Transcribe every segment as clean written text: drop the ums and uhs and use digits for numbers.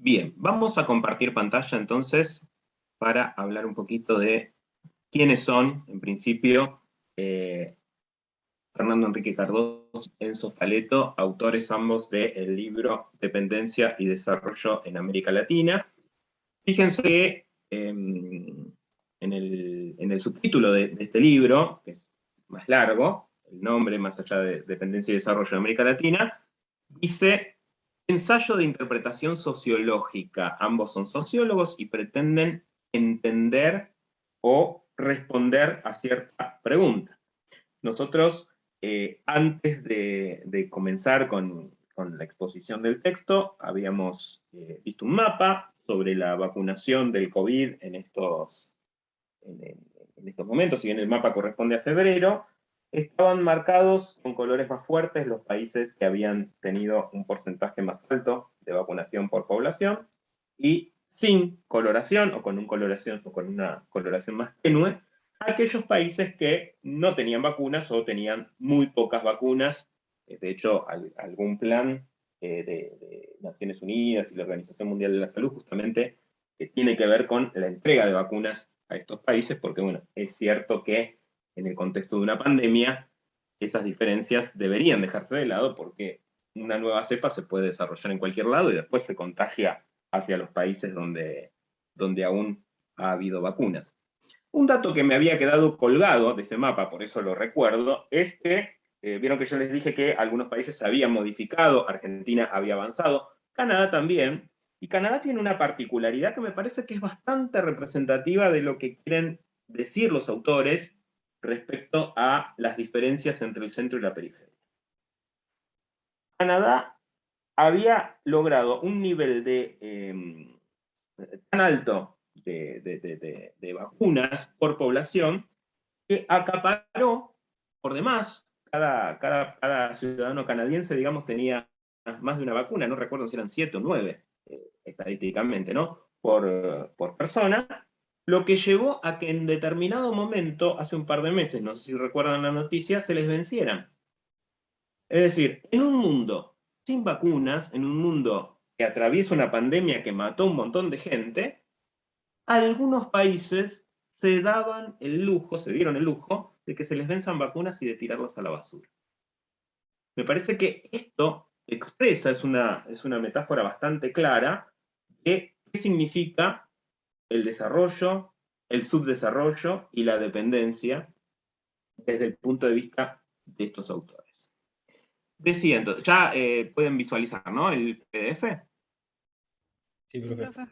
Bien, vamos a compartir pantalla entonces para hablar un poquito de quiénes son, en principio, Fernando Enrique Cardoso, Enzo Faleto, autores ambos del libro Dependencia y Desarrollo en América Latina. Fíjense que en el subtítulo de este libro, que es más largo, el nombre, más allá de Dependencia y Desarrollo en América Latina, dice ensayo de interpretación sociológica. Ambos son sociólogos y pretenden entender o responder a cierta pregunta. Nosotros, antes de comenzar con la exposición del texto, habíamos visto un mapa sobre la vacunación del COVID en estos momentos. Si bien el mapa corresponde a febrero, estaban marcados con colores más fuertes los países que habían tenido un porcentaje más alto de vacunación por población, y sin coloración, o con una coloración más tenue, aquellos países que no tenían vacunas o tenían muy pocas vacunas. De hecho, algún plan de Naciones Unidas y la Organización Mundial de la Salud justamente que tiene que ver con la entrega de vacunas a estos países, porque bueno, es cierto que en el contexto de una pandemia esas diferencias deberían dejarse de lado, porque una nueva cepa se puede desarrollar en cualquier lado y después se contagia hacia los países donde aún ha habido vacunas. Un dato que me había quedado colgado de ese mapa, por eso lo recuerdo, es que vieron que yo les dije que algunos países se habían modificado, Argentina había avanzado, Canadá también, y Canadá tiene una particularidad que me parece que es bastante representativa de lo que quieren decir los autores respecto a las diferencias entre el centro y la periferia. Canadá había logrado un nivel tan alto de vacunas por población que acaparó por demás. Cada ciudadano canadiense, digamos, tenía más de una vacuna, no recuerdo si eran 7 o 9, estadísticamente, ¿no? Por persona, lo que llevó a que en determinado momento, hace un par de meses, no sé si recuerdan la noticia, se les vencieran. Es decir, en un mundo sin vacunas, en un mundo que atraviesa una pandemia que mató a un montón de gente, algunos países se dieron el lujo de que se les venzan vacunas y de tirarlas a la basura. Me parece que esto expresa, es una metáfora bastante clara de qué significa el desarrollo, el subdesarrollo y la dependencia desde el punto de vista de estos autores. Decía entonces, ya pueden visualizar, ¿no? El PDF. Sí, profe.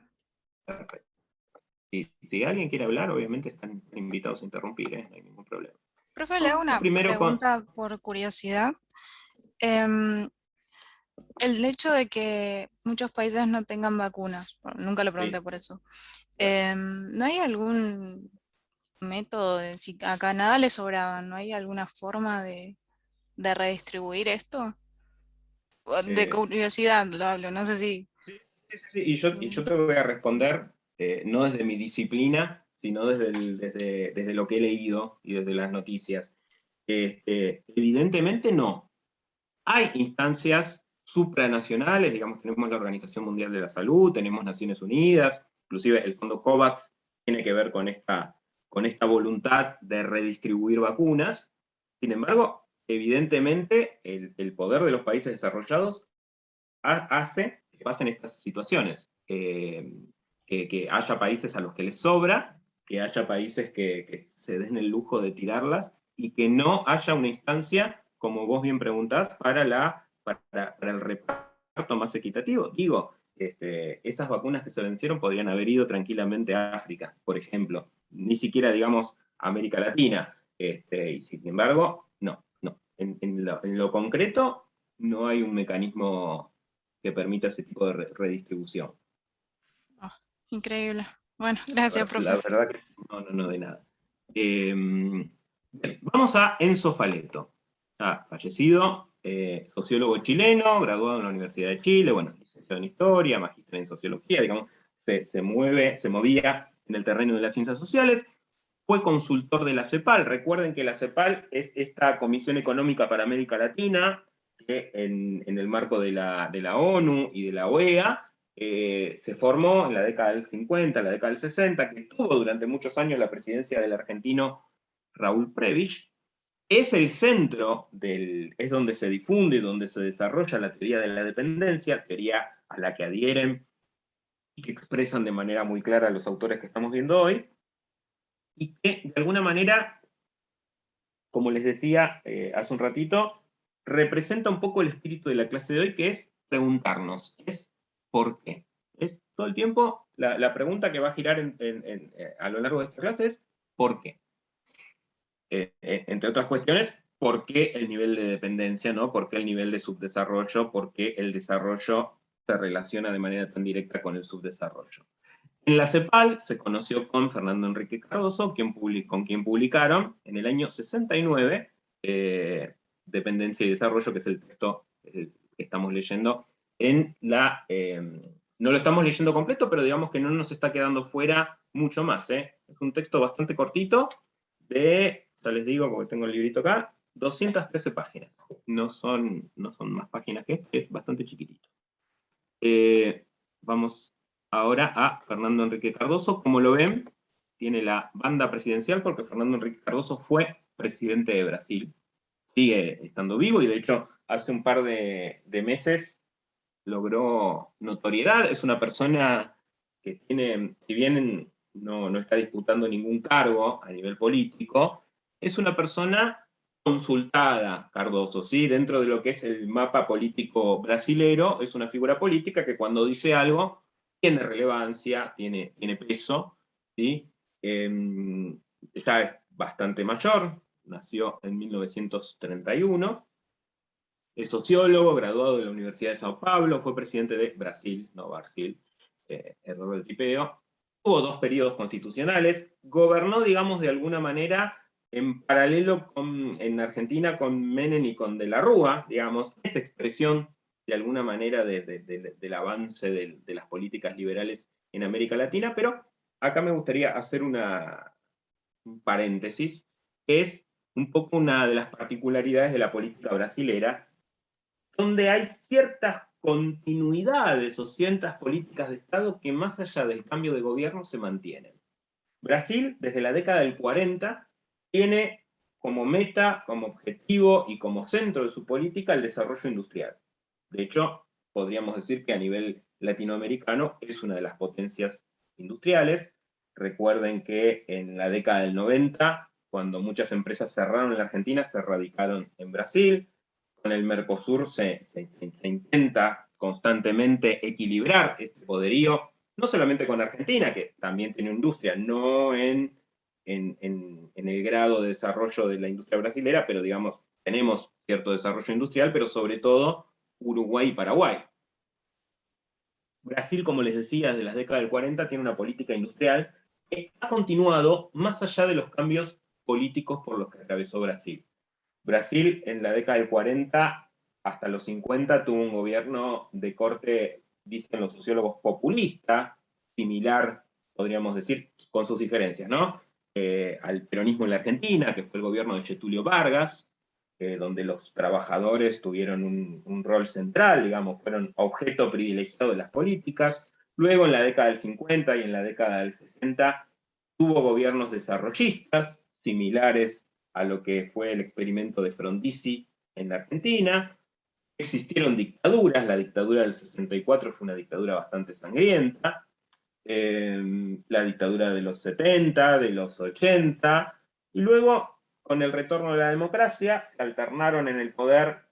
Perfecto. Si alguien quiere hablar, obviamente están invitados a interrumpir, no hay ningún problema. Profe, le hago una pregunta por curiosidad. El hecho de que muchos países no tengan vacunas, bueno, nunca lo pregunté por eso, ¿no hay algún método, si a Canadá le sobraban, no hay alguna forma de redistribuir esto? De curiosidad lo hablo, no sé si... Sí. Y yo te voy a responder, no desde mi disciplina, sino desde lo que he leído y desde las noticias. Evidentemente no. Hay instancias supranacionales, digamos, tenemos la Organización Mundial de la Salud, tenemos Naciones Unidas, inclusive el fondo COVAX tiene que ver con esta voluntad de redistribuir vacunas. Sin embargo, evidentemente el poder de los países desarrollados hace que pasen estas situaciones, que haya países a los que les sobra, que haya países que se den el lujo de tirarlas, y que no haya una instancia, como vos bien preguntás, para el reparto más equitativo. Digo, esas vacunas que se vencieron podrían haber ido tranquilamente a África, por ejemplo, ni siquiera, digamos, a América Latina, y sin embargo, no. En lo concreto, no hay un mecanismo que permita ese tipo de redistribución. Oh, increíble. Bueno, gracias, profe. La verdad que no de nada. Bien, vamos a Enzo Faleto, ya fallecido, sociólogo chileno, graduado en la Universidad de Chile, bueno, licenciado en Historia, magíster en Sociología, digamos, se movía en el terreno de las ciencias sociales, fue consultor de la CEPAL. Recuerden que la CEPAL es esta Comisión Económica para América Latina, que en el marco de la ONU y de la OEA se formó en la década del 50, la década del 60, que tuvo durante muchos años la presidencia del argentino Raúl Prebisch. Es el centro, es donde se difunde, donde se desarrolla la teoría de la dependencia, teoría a la que adhieren y que expresan de manera muy clara los autores que estamos viendo hoy, y que de alguna manera, como les decía hace un ratito, representa un poco el espíritu de la clase de hoy, que es preguntarnos, es ¿por qué? Es todo el tiempo, la pregunta que va a girar a lo largo de esta clase es ¿por qué? Entre otras cuestiones, ¿por qué el nivel de dependencia, ¿no? ¿Por qué el nivel de subdesarrollo? ¿Por qué el desarrollo se relaciona de manera tan directa con el subdesarrollo? En la CEPAL se conoció con Fernando Enrique Cardoso, con quien publicaron en el año 69 Dependencia y Desarrollo, que es el texto que estamos leyendo no lo estamos leyendo completo, pero digamos que no nos está quedando fuera mucho más. Es un texto bastante cortito, ya les digo, porque tengo el librito acá, 213 páginas. No son más páginas que este, es bastante chiquitito. Vamos ahora a Fernando Enrique Cardoso. Como lo ven, tiene la banda presidencial porque Fernando Enrique Cardoso fue presidente de Brasil. Sigue estando vivo y de hecho hace un par de meses logró notoriedad. Es una persona que tiene, si bien no está disputando ningún cargo a nivel político, es una persona consultada, Cardoso, ¿sí? Dentro de lo que es el mapa político brasilero, es una figura política que cuando dice algo tiene relevancia, tiene peso, ¿sí? Ya es bastante mayor, nació en 1931, es sociólogo, graduado de la Universidad de Sao Paulo, fue presidente de Brasil, no Brasil, error del tipeo, tuvo 2 periodos constitucionales, gobernó, digamos, de alguna manera en paralelo en Argentina con Menem y con De la Rúa, digamos, es expresión de alguna manera del avance de las políticas liberales en América Latina, pero acá me gustaría hacer un paréntesis, que es un poco una de las particularidades de la política brasilera, donde hay ciertas continuidades o ciertas políticas de Estado que más allá del cambio de gobierno se mantienen. Brasil, desde la década del 40, tiene como meta, como objetivo y como centro de su política el desarrollo industrial. De hecho, podríamos decir que a nivel latinoamericano es una de las potencias industriales. Recuerden que en la década del 90, cuando muchas empresas cerraron en la Argentina, se radicaron en Brasil. Con el Mercosur se intenta constantemente equilibrar este poderío, no solamente con Argentina, que también tiene industria, no en el grado de desarrollo de la industria brasilera, pero digamos, tenemos cierto desarrollo industrial, pero sobre todo Uruguay y Paraguay. Brasil, como les decía, desde las décadas del 40 tiene una política industrial que ha continuado más allá de los cambios políticos por los que atravesó Brasil. Brasil en la década del 40 hasta los 50 tuvo un gobierno de corte, dicen los sociólogos, populista, similar, podríamos decir, con sus diferencias, ¿no? Al peronismo en la Argentina, que fue el gobierno de Getúlio Vargas, donde los trabajadores tuvieron un rol central, digamos, fueron objeto privilegiado de las políticas. Luego, en la década del 50 y en la década del 60, tuvo gobiernos desarrollistas, similares a lo que fue el experimento de Frondizi en la Argentina. Existieron dictaduras, la dictadura del 64 fue una dictadura bastante sangrienta, la dictadura de los 70, de los 80, y luego, con el retorno de la democracia, se alternaron en el poder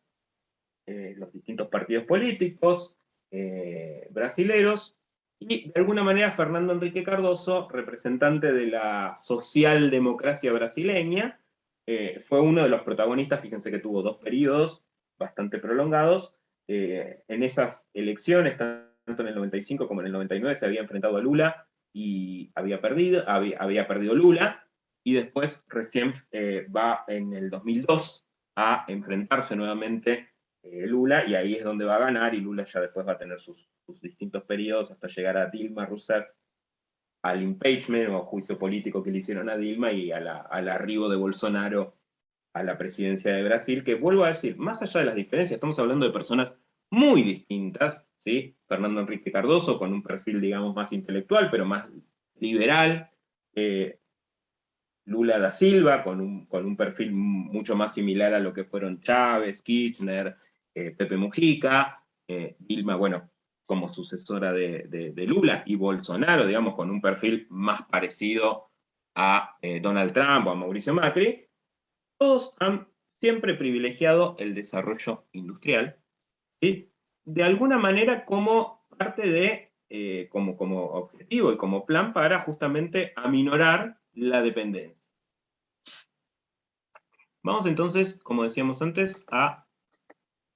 los distintos partidos políticos brasileros, y de alguna manera Fernando Enrique Cardoso, representante de la socialdemocracia brasileña, fue uno de los protagonistas. Fíjense que tuvo 2 periodos bastante prolongados. En esas elecciones, tanto en el 95 como en el 99, se había enfrentado a Lula y había perdido Lula, y después recién va en el 2002 a enfrentarse nuevamente Lula, y ahí es donde va a ganar, y Lula ya después va a tener sus distintos periodos hasta llegar a Dilma Rousseff, al impeachment o juicio político que le hicieron a Dilma y al arribo de Bolsonaro a la presidencia de Brasil, que vuelvo a decir, más allá de las diferencias, estamos hablando de personas muy distintas, ¿sí? Fernando Henrique Cardoso con un perfil, digamos, más intelectual, pero más liberal, Lula da Silva con un perfil mucho más similar a lo que fueron Chávez, Kirchner, Pepe Mujica, Dilma, bueno, como sucesora de Lula, y Bolsonaro, digamos, con un perfil más parecido a Donald Trump o a Mauricio Macri. Todos han siempre privilegiado el desarrollo industrial, ¿sí? De alguna manera como parte de, como objetivo y como plan para justamente aminorar la dependencia. Vamos entonces, como decíamos antes, a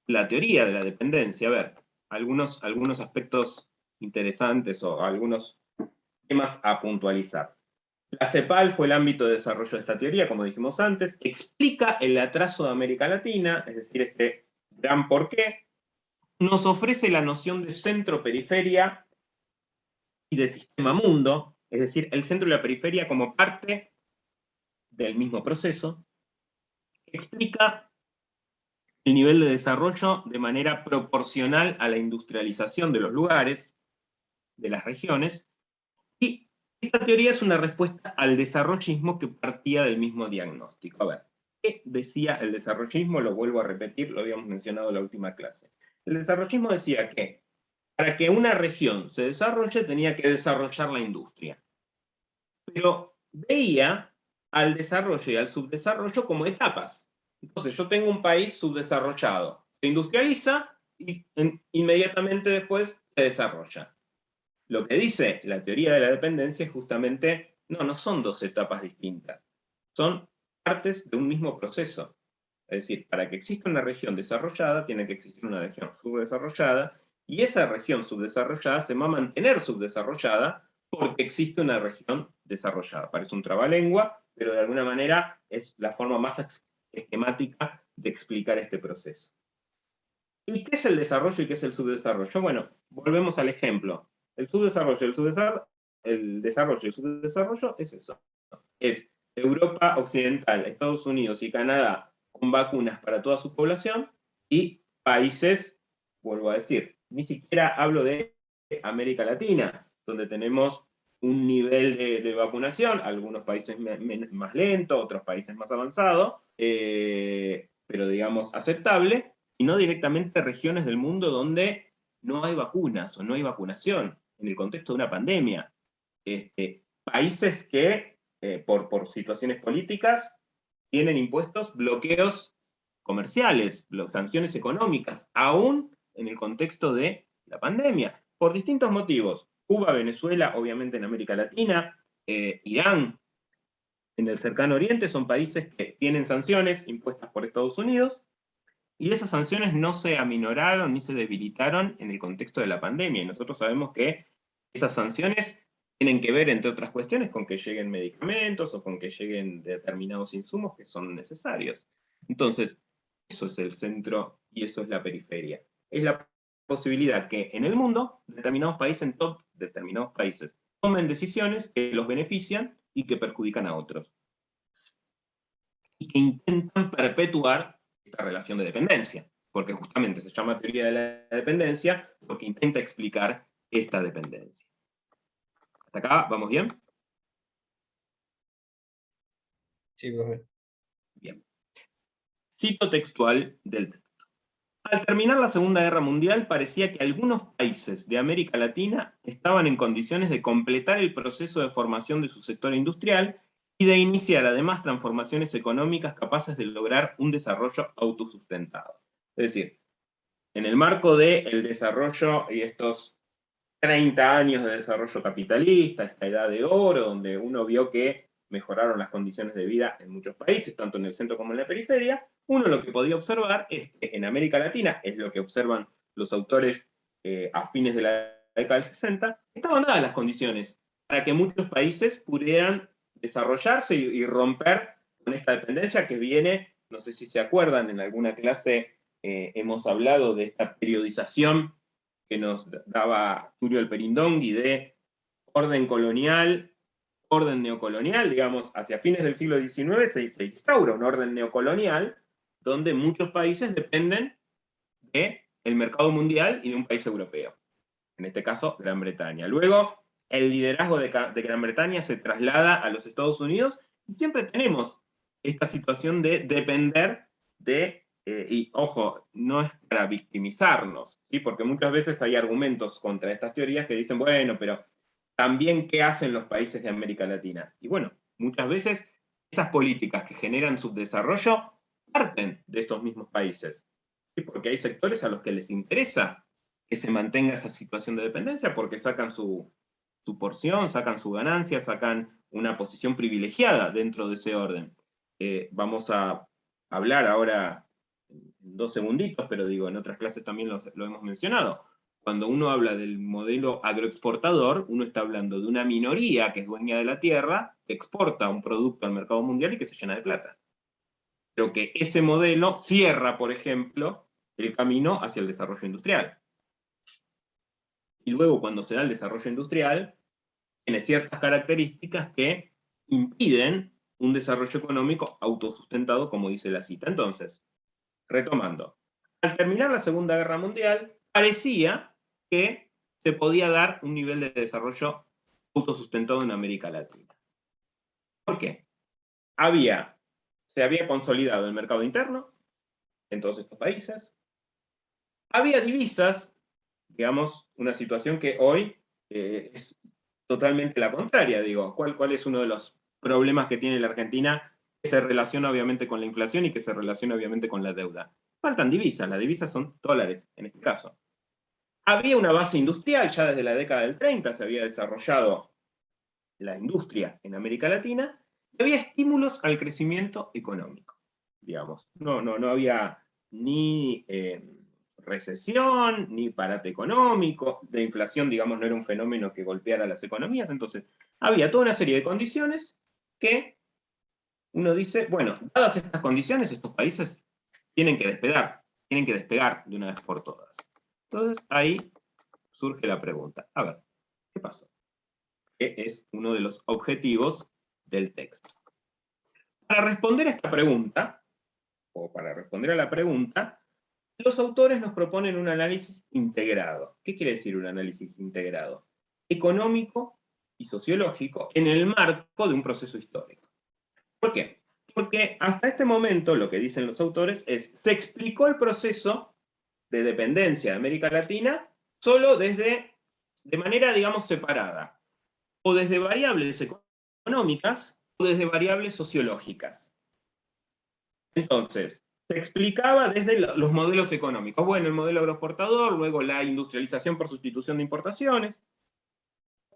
la teoría de la dependencia. A ver, algunos aspectos interesantes o algunos temas a puntualizar. La CEPAL fue el ámbito de desarrollo de esta teoría, como dijimos antes, explica el atraso de América Latina, es decir, este gran porqué, nos ofrece la noción de centro-periferia y de sistema-mundo, es decir, el centro y la periferia como parte del mismo proceso, explica el nivel de desarrollo de manera proporcional a la industrialización de los lugares, de las regiones, y esta teoría es una respuesta al desarrollismo que partía del mismo diagnóstico. A ver, ¿qué decía el desarrollismo? Lo vuelvo a repetir, lo habíamos mencionado en la última clase. El desarrollismo decía que para que una región se desarrolle tenía que desarrollar la industria, pero veía al desarrollo y al subdesarrollo como etapas. Entonces, yo tengo un país subdesarrollado, se industrializa y inmediatamente después se desarrolla. Lo que dice la teoría de la dependencia es justamente, no son dos etapas distintas, son partes de un mismo proceso. Es decir, para que exista una región desarrollada, tiene que existir una región subdesarrollada, y esa región subdesarrollada se va a mantener subdesarrollada porque existe una región desarrollada. Parece un trabalengua, pero de alguna manera es la forma más esquemática de explicar este proceso. ¿Y qué es el desarrollo y qué es el subdesarrollo? Bueno, volvemos al ejemplo. El desarrollo y el subdesarrollo es eso. Es Europa Occidental, Estados Unidos y Canadá con vacunas para toda su población, y países, vuelvo a decir, ni siquiera hablo de América Latina, donde tenemos un nivel de vacunación, algunos países más lento, otros países más avanzado, pero digamos aceptable, y no directamente regiones del mundo donde no hay vacunas o no hay vacunación en el contexto de una pandemia. Países que, por situaciones políticas, tienen impuestos bloqueos comerciales, sanciones económicas, aún en el contexto de la pandemia, por distintos motivos. Cuba, Venezuela, obviamente en América Latina, Irán, en el cercano oriente, son países que tienen sanciones impuestas por Estados Unidos, y esas sanciones no se aminoraron ni se debilitaron en el contexto de la pandemia. Y nosotros sabemos que esas sanciones tienen que ver, entre otras cuestiones, con que lleguen medicamentos o con que lleguen determinados insumos que son necesarios. Entonces, eso es el centro y eso es la periferia. Es la posibilidad que en el mundo determinados países tomen decisiones que los benefician y que perjudican a otros. Y que intentan perpetuar esta relación de dependencia, porque justamente se llama teoría de la dependencia porque intenta explicar esta dependencia. ¿Hasta acá vamos bien? Sí, profe. Bien. Cito textual del texto. Al terminar la Segunda Guerra Mundial, parecía que algunos países de América Latina estaban en condiciones de completar el proceso de formación de su sector industrial y de iniciar además transformaciones económicas capaces de lograr un desarrollo autosustentado. Es decir, en el marco del desarrollo y estos 30 años de desarrollo capitalista, esta edad de oro, donde uno vio que mejoraron las condiciones de vida en muchos países, tanto en el centro como en la periferia, uno lo que podía observar es que en América Latina, es lo que observan los autores a fines de la década del 60, estaban dadas las condiciones para que muchos países pudieran desarrollarse y romper con esta dependencia que viene, no sé si se acuerdan, en alguna clase hemos hablado de esta periodización que nos daba Tulio Alperindongui de orden colonial, orden neocolonial, digamos, hacia fines del siglo XIX se instaura un orden neocolonial donde muchos países dependen de el mercado mundial y de un país europeo, en este caso Gran Bretaña. Luego, el liderazgo de Gran Bretaña se traslada a los Estados Unidos y siempre tenemos esta situación de depender de, y ojo, no es para victimizarnos, ¿sí? Porque muchas veces hay argumentos contra estas teorías que dicen, bueno, pero también qué hacen los países de América Latina. Y bueno, muchas veces esas políticas que generan subdesarrollo parten de estos mismos países, ¿sí? Porque hay sectores a los que les interesa que se mantenga esa situación de dependencia porque sacan su porción, sacan su ganancia, sacan una posición privilegiada dentro de ese orden. Vamos a hablar ahora en 2 segunditos, pero digo, en otras clases también lo hemos mencionado. Cuando uno habla del modelo agroexportador, uno está hablando de una minoría que es dueña de la tierra, que exporta un producto al mercado mundial y que se llena de plata. Pero que ese modelo cierra, por ejemplo, el camino hacia el desarrollo industrial. Y luego, cuando se da el desarrollo industrial, tiene ciertas características que impiden un desarrollo económico autosustentado, como dice la cita. Entonces, retomando, al terminar la Segunda Guerra Mundial, parecía que se podía dar un nivel de desarrollo autosustentado en América Latina. ¿Por qué? Se había consolidado el mercado interno en todos estos países, había divisas, digamos, una situación que hoy es totalmente la contraria, digo. ¿Cuál es uno de los problemas que tiene la Argentina que se relaciona obviamente con la inflación y que se relaciona obviamente con la deuda? Faltan divisas, las divisas son dólares en este caso. Había una base industrial, ya desde la década del 30 se había desarrollado la industria en América Latina, y había estímulos al crecimiento económico, digamos. No había ni recesión, ni parate económico, la inflación, digamos, no era un fenómeno que golpeara las economías, entonces había toda una serie de condiciones que uno dice, bueno, dadas estas condiciones, estos países tienen que despegar de una vez por todas. Entonces ahí surge la pregunta, a ver, ¿qué pasó? Que es uno de los objetivos del texto. Para responder a esta pregunta, o para responder a la pregunta, los autores nos proponen un análisis integrado. ¿Qué quiere decir un análisis integrado? Económico y sociológico en el marco de un proceso histórico. ¿Por qué? Porque hasta este momento lo que dicen los autores es, se explicó el proceso de dependencia de América Latina solo de manera, digamos, separada, o desde variables económicas o desde variables sociológicas. Entonces, se explicaba desde los modelos económicos. Bueno, el modelo agroexportador, luego la industrialización por sustitución de importaciones,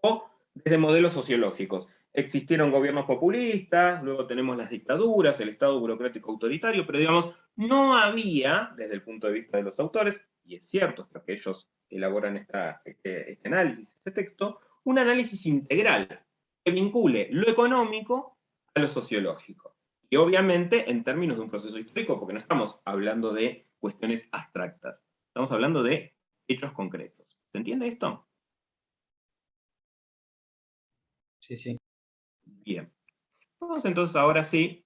o desde modelos sociológicos. Existieron gobiernos populistas, luego tenemos las dictaduras, el Estado burocrático autoritario, pero digamos, no había, desde el punto de vista de los autores, y es cierto, hasta que ellos elaboran este análisis, este texto, un análisis integral que vincule lo económico a lo sociológico. Y obviamente en términos de un proceso histórico, porque no estamos hablando de cuestiones abstractas, estamos hablando de hechos concretos. ¿Se entiende esto? Sí, sí. Bien. Vamos entonces ahora sí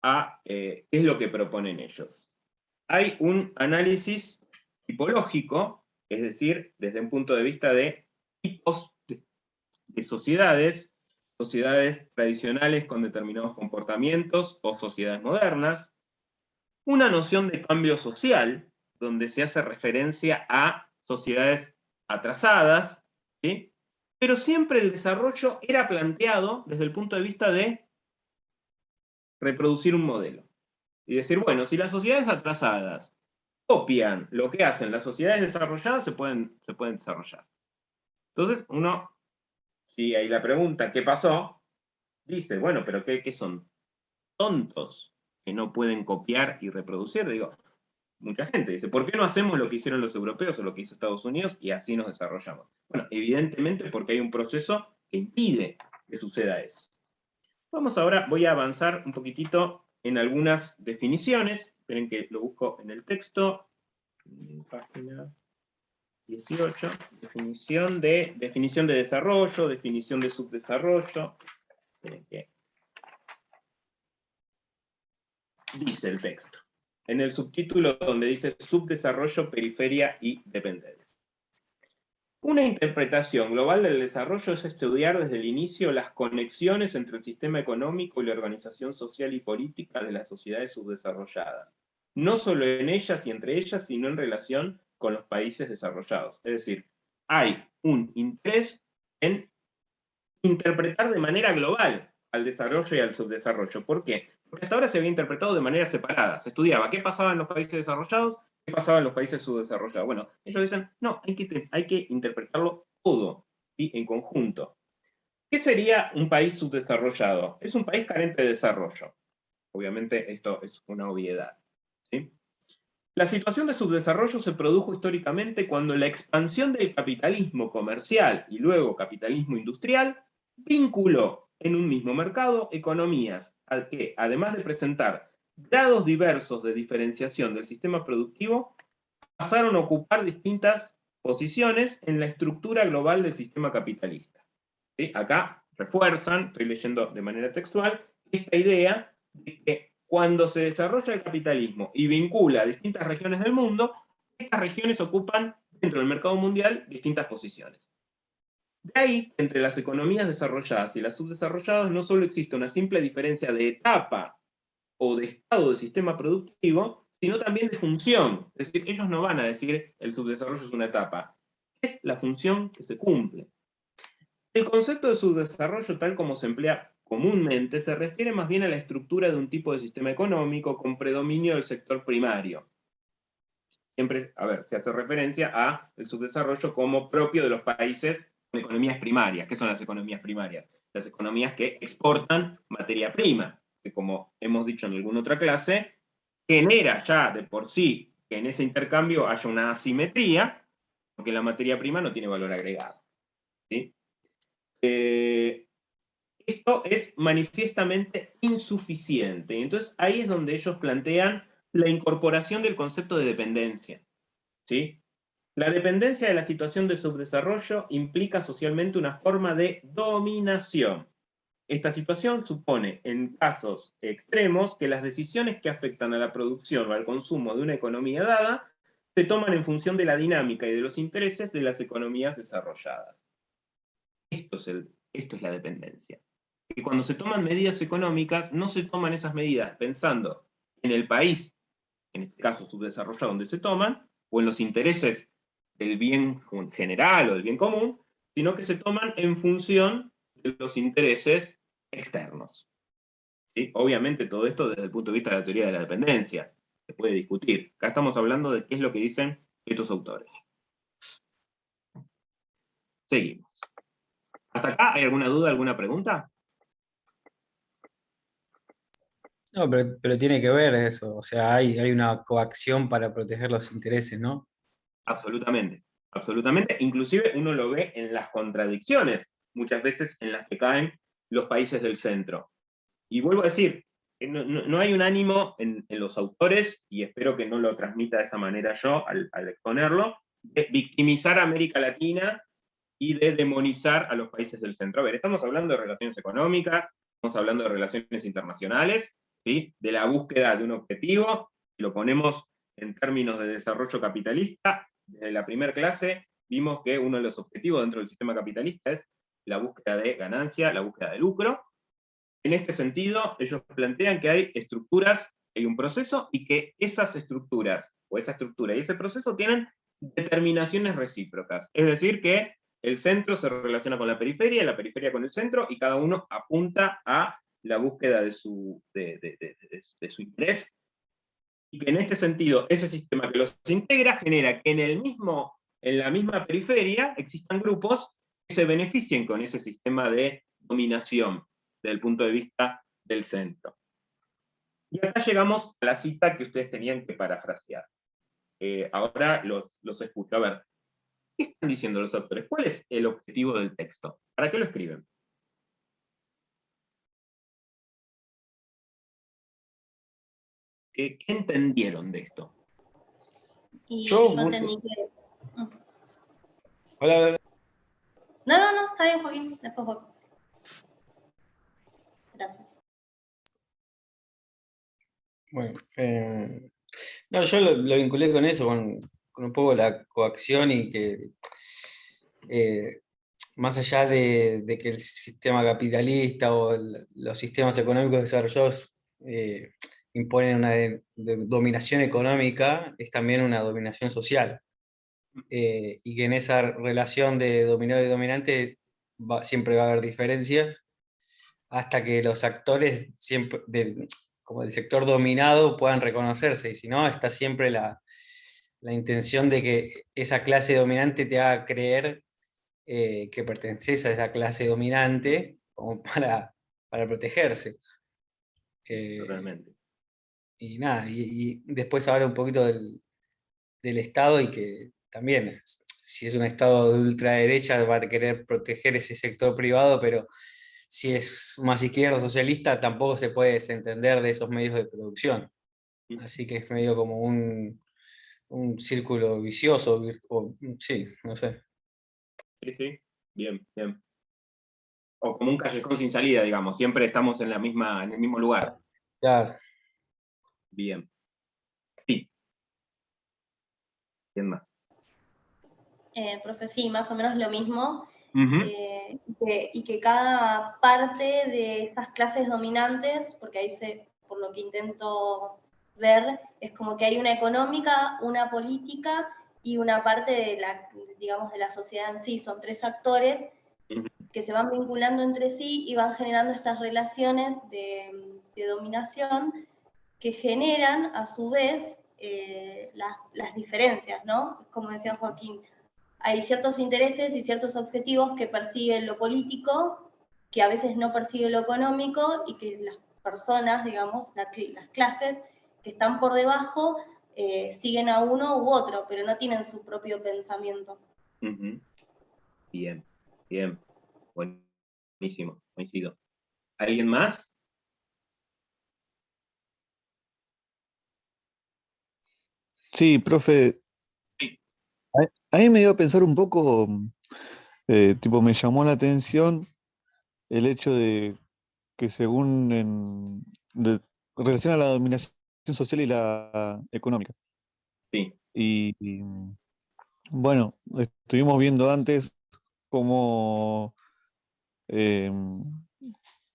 a qué es lo que proponen ellos. Hay un análisis tipológico, es decir, desde un punto de vista de tipos de sociedades tradicionales con determinados comportamientos o sociedades modernas, una noción de cambio social, donde se hace referencia a sociedades atrasadas, ¿sí? Pero siempre el desarrollo era planteado desde el punto de vista de reproducir un modelo. Y decir, bueno, si las sociedades atrasadas copian lo que hacen las sociedades desarrolladas, se pueden desarrollar. Entonces, uno, si hay la pregunta, ¿qué pasó? Dice, bueno, pero ¿qué son? ¿Tontos que no pueden copiar y reproducir? Digo, mucha gente dice, ¿por qué no hacemos lo que hicieron los europeos o lo que hizo Estados Unidos y así nos desarrollamos? Bueno, evidentemente porque hay un proceso que impide que suceda eso. Vamos ahora, voy a avanzar un poquitito en algunas definiciones. Esperen que lo busco en el texto. Página 18. Definición de desarrollo, definición de subdesarrollo. Esperen que dice el texto. en el subtítulo donde dice subdesarrollo, periferia y dependencia. Una interpretación global del desarrollo es estudiar desde el inicio las conexiones entre el sistema económico y la organización social y política de las sociedades subdesarrolladas, no solo en ellas y entre ellas, sino en relación con los países desarrollados. Es decir, hay un interés en interpretar de manera global al desarrollo y al subdesarrollo. ¿Por qué? Porque hasta ahora se había interpretado de manera separada. Se estudiaba qué pasaba en los países desarrollados, qué pasaba en los países subdesarrollados. Bueno, ellos dicen, no, hay que interpretarlo todo, ¿sí? En conjunto. ¿Qué sería un país subdesarrollado? Es un país carente de desarrollo. Obviamente esto es una obviedad, ¿sí? La situación de subdesarrollo se produjo históricamente cuando la expansión del capitalismo comercial y luego capitalismo industrial vinculó en un mismo mercado economías que, además de presentar grados diversos de diferenciación del sistema productivo, pasaron a ocupar distintas posiciones en la estructura global del sistema capitalista. ¿Sí? Acá refuerzan, estoy leyendo de manera textual, esta idea de que cuando se desarrolla el capitalismo y vincula a distintas regiones del mundo, estas regiones ocupan dentro del mercado mundial distintas posiciones. De ahí, entre las economías desarrolladas y las subdesarrolladas, no solo existe una simple diferencia de etapa o de estado del sistema productivo, sino también de función. Es decir, ellos no van a decir el subdesarrollo es una etapa, es la función que se cumple. El concepto de subdesarrollo, tal como se emplea comúnmente, se refiere más bien a la estructura de un tipo de sistema económico con predominio del sector primario. Siempre, a ver, se hace referencia a el subdesarrollo como propio de los países con economías primarias. ¿Qué son las economías primarias? Las economías que exportan materia prima, que como hemos dicho en alguna otra clase, genera ya de por sí que en ese intercambio haya una asimetría, porque la materia prima no tiene valor agregado. ¿Sí? Esto es manifiestamente insuficiente. Entonces ahí es donde ellos plantean la incorporación del concepto de dependencia. ¿Sí? La dependencia de la situación de subdesarrollo implica socialmente una forma de dominación. Esta situación supone, en casos extremos, que las decisiones que afectan a la producción o al consumo de una economía dada se toman en función de la dinámica y de los intereses de las economías desarrolladas. Esto es la dependencia. Que cuando se toman medidas económicas, no se toman esas medidas pensando en el país, en este caso subdesarrollado, donde se toman, o en los intereses del bien general o del bien común, sino que se toman en función de los intereses externos. ¿Sí? Obviamente todo esto desde el punto de vista de la teoría de la dependencia. Se puede discutir. Acá estamos hablando de qué es lo que dicen estos autores. Seguimos. ¿Hasta acá hay alguna duda, alguna pregunta? No, pero tiene que ver eso. O sea, hay una coacción para proteger los intereses, ¿no? Absolutamente, absolutamente. Inclusive uno lo ve en las contradicciones, muchas veces en las que caen los países del centro. Y vuelvo a decir, no hay un ánimo en los autores, y espero que no lo transmita de esa manera yo al exponerlo, de victimizar a América Latina y de demonizar a los países del centro. A ver, estamos hablando de relaciones económicas, estamos hablando de relaciones internacionales, ¿sí? De la búsqueda de un objetivo, si lo ponemos en términos de desarrollo capitalista, desde la primera clase vimos que uno de los objetivos dentro del sistema capitalista es la búsqueda de ganancia, la búsqueda de lucro. En este sentido, ellos plantean que hay estructuras, hay un proceso, y que esas estructuras, o esa estructura y ese proceso tienen determinaciones recíprocas. Es decir, que el centro se relaciona con la periferia con el centro, y cada uno apunta a la búsqueda de su interés, y que en este sentido, ese sistema que los integra genera que en la misma periferia existan grupos que se beneficien con ese sistema de dominación desde el punto de vista del centro. Y acá llegamos a la cita que ustedes tenían que parafrasear. Ahora los escucho. A ver, ¿qué están diciendo los autores? ¿Cuál es el objetivo del texto? ¿Para qué lo escriben? ¿Qué entendieron de esto? Y Yo yo puse- entendí que... Hola, hola. No, está bien, Joaquín, después voy. Gracias. Bueno, No, yo lo vinculé con eso, con un poco la coacción y que eh, más allá de que el sistema capitalista o los sistemas económicos desarrollados imponen una dominación económica, es también una dominación social. Y que en esa relación de dominado y dominante siempre va a haber diferencias hasta que los actores siempre como del sector dominado puedan reconocerse, y si no, está siempre la intención de que esa clase dominante te haga creer que perteneces a esa clase dominante como para protegerse. Totalmente. Y nada, y después habla un poquito del Estado y que también, si es un Estado de ultraderecha, va a querer proteger ese sector privado, pero si es más izquierdo socialista, tampoco se puede desentender de esos medios de producción. Así que es medio como un círculo vicioso, sí, no sé. Sí, sí, bien, bien. O como un callejón sin salida, digamos, siempre estamos en el mismo lugar. Claro. Bien. Sí. ¿Quién más? Profe, sí, más o menos lo mismo. Ujú. Y que cada parte de esas clases dominantes, porque ahí por lo que intento ver, es como que hay una económica, una política y una parte de digamos, de la sociedad en sí. Son tres actores que se van vinculando entre sí y van generando estas relaciones de dominación que generan, a su vez, las diferencias, ¿no? Como decía Joaquín, hay ciertos intereses y ciertos objetivos que persigue lo político, que a veces no persigue lo económico, y que las personas, digamos, las clases que están por debajo, siguen a uno u otro, pero no tienen su propio pensamiento. Ujú. Bien, bien. Buenísimo, coincido. ¿Alguien más? Sí, profe, Sí. a mí me dio a pensar un poco, tipo, me llamó la atención el hecho de que según relaciona la dominación social y la económica. Sí. Y, bueno, estuvimos viendo antes cómo, eh,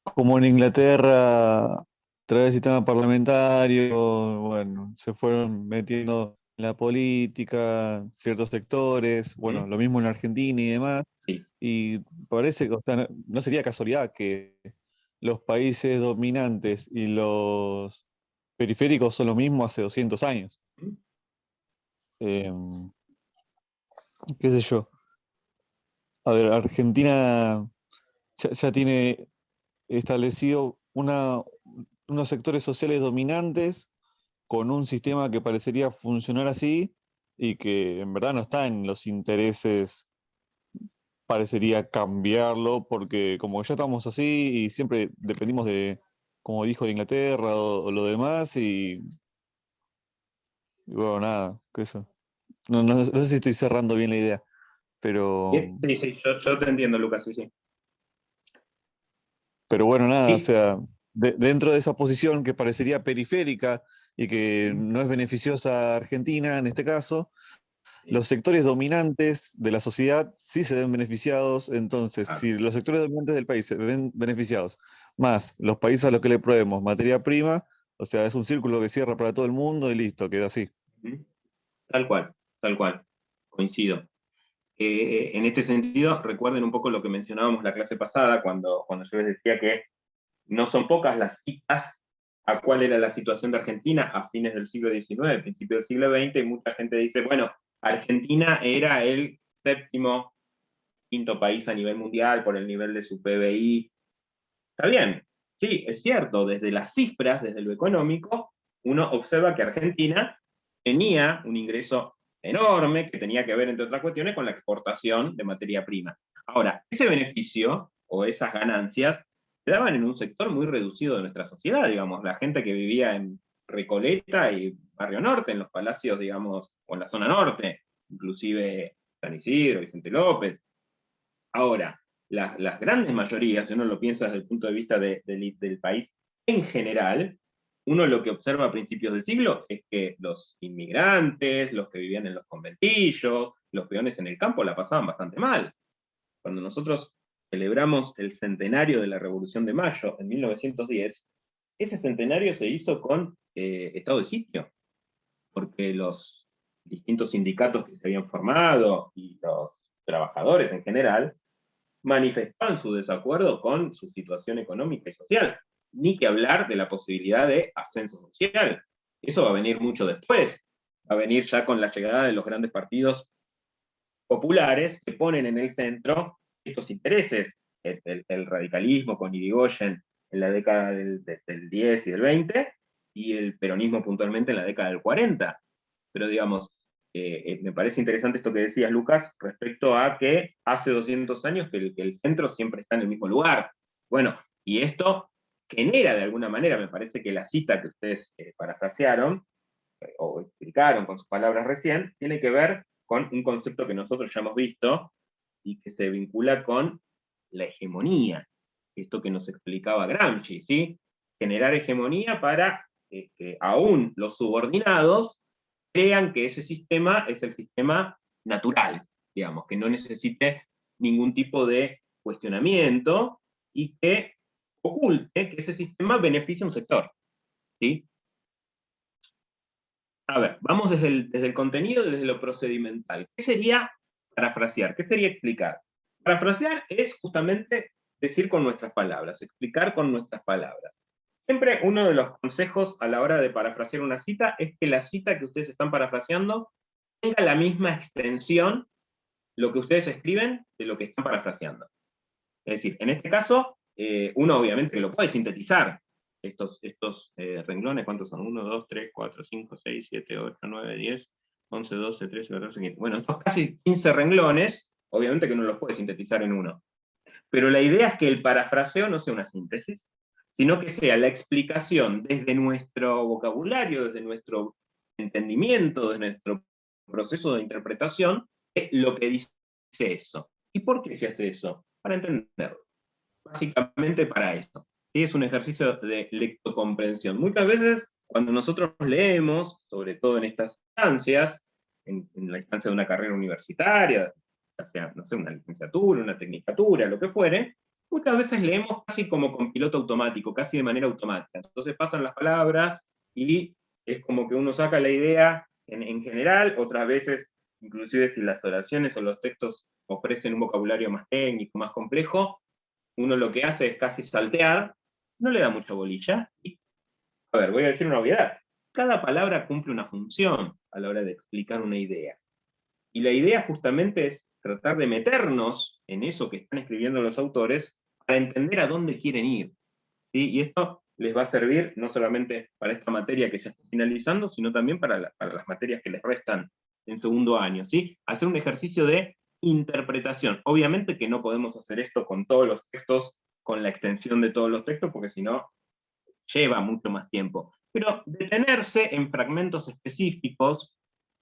cómo en Inglaterra, a través del sistema parlamentario, bueno, se fueron metiendo en la política ciertos sectores, bueno, lo mismo en Argentina y demás. Sí. Y parece que, o sea, no sería casualidad que los países dominantes y los periféricos son lo mismo hace 200 años. Eh, ¿Qué sé yo? A ver, Argentina ya tiene establecido unos sectores sociales dominantes con un sistema que parecería funcionar así y que en verdad no está en los intereses, parecería cambiarlo, porque como ya estamos así y siempre dependimos de, como dijo, de Inglaterra o lo demás, y bueno, nada, qué sé yo. No sé si estoy cerrando bien la idea, pero, Sí, sí, yo te entiendo, Lucas, sí, sí. pero bueno, nada, o Sí. sea, dentro de esa posición que parecería periférica y que no es beneficiosa a Argentina en este caso, los sectores dominantes de la sociedad sí se ven beneficiados. Entonces, Ah, si los sectores dominantes del país se ven beneficiados, más los países a los que le proveemos materia prima, o sea, es un círculo que cierra para todo el mundo y listo, queda así. ujú. Tal cual, coincido. En este sentido, recuerden un poco lo que mencionábamos la clase pasada, cuando yo les decía que no son pocas las citas a cuál era la situación de Argentina a fines del siglo XIX, principio del siglo XX, y mucha gente dice, bueno, Argentina era el séptimo, quinto país a nivel mundial por el nivel de su PBI. Está bien, sí, es cierto, desde las cifras, desde lo económico, uno observa que Argentina tenía un ingreso enorme que tenía que ver, entre otras cuestiones, con la exportación de materia prima. Ahora, ese beneficio o esas ganancias se daban en un sector muy reducido de nuestra sociedad, digamos, la gente que vivía en Recoleta y Barrio Norte, en los palacios, digamos, o en la zona norte, inclusive San Isidro, Vicente López. Ahora, las grandes mayorías, si uno lo piensa desde el punto de vista del país en general, uno lo que observa a principios del siglo es que los inmigrantes, los que vivían en los conventillos, los peones en el campo la pasaban bastante mal. Cuando nosotros celebramos el centenario de la Revolución de Mayo en 1910, ese centenario se hizo con estado de sitio, porque los distintos sindicatos que se habían formado y los trabajadores en general manifestaban su desacuerdo con su situación económica y social, ni que hablar de la posibilidad de ascenso social. Eso va a venir mucho después, va a venir ya con la llegada de los grandes partidos populares que ponen en el centro estos intereses, el radicalismo con Irigoyen en la década del 10 y del 20, y el peronismo puntualmente en la década del 40. Pero digamos, me parece interesante esto que decías, Lucas, respecto a que hace 200 años que el centro siempre está en el mismo lugar. Bueno, y esto genera de alguna manera, me parece que la cita que ustedes parafrasearon, o explicaron con sus palabras recién, tiene que ver con un concepto que nosotros ya hemos visto y que se vincula con la hegemonía, esto que nos explicaba Gramsci, ¿sí? Generar hegemonía para que aún los subordinados crean que ese sistema es el sistema natural, digamos, que no necesite ningún tipo de cuestionamiento y que oculte que ese sistema beneficia a un sector, ¿sí? A ver, vamos desde el contenido, desde lo procedimental. ¿Qué sería parafrasear? ¿Qué sería explicar? Parafrasear es justamente decir con nuestras palabras, explicar con nuestras palabras. Siempre uno de los consejos a la hora de parafrasear una cita es que la cita que ustedes están parafraseando tenga la misma extensión, lo que ustedes escriben, de lo que están parafraseando. Es decir, en este caso, uno obviamente lo puede sintetizar. Estos renglones, ¿cuántos son? 1, 2, 3, 4, 5, 6, 7, 8, 9, 10, 11, 12, 13, 14, 15. Bueno, estos casi 15 renglones, obviamente que uno los puede sintetizar en uno. Pero la idea es que el parafraseo no sea una síntesis, sino que sea la explicación desde nuestro vocabulario, desde nuestro entendimiento, desde nuestro proceso de interpretación, de lo que dice eso. ¿Y por qué se hace eso? Para entenderlo. Básicamente para eso. ¿Sí? Es un ejercicio de lectocomprensión. Muchas veces, cuando nosotros leemos, sobre todo en estas instancias, en la instancia de una carrera universitaria, ya sea, no sé, una licenciatura, una tecnicatura, lo que fuere, muchas veces leemos casi como con piloto automático, casi de manera automática. Entonces pasan las palabras y es como que uno saca la idea en general, otras veces, inclusive si las oraciones o los textos ofrecen un vocabulario más técnico, más complejo, uno lo que hace es casi saltear, no le da mucha bolilla. Y, a ver, voy a decir una obviedad. Cada palabra cumple una función a la hora de explicar una idea. Y la idea justamente es tratar de meternos en eso que están escribiendo los autores para entender a dónde quieren ir. ¿Sí? Y esto les va a servir no solamente para esta materia que se está finalizando, sino también para las materias que les restan en segundo año. ¿Sí? Hacer un ejercicio de interpretación. Obviamente que no podemos hacer esto con todos los textos, con la extensión de todos los textos, porque si no, lleva mucho más tiempo. Pero detenerse en fragmentos específicos,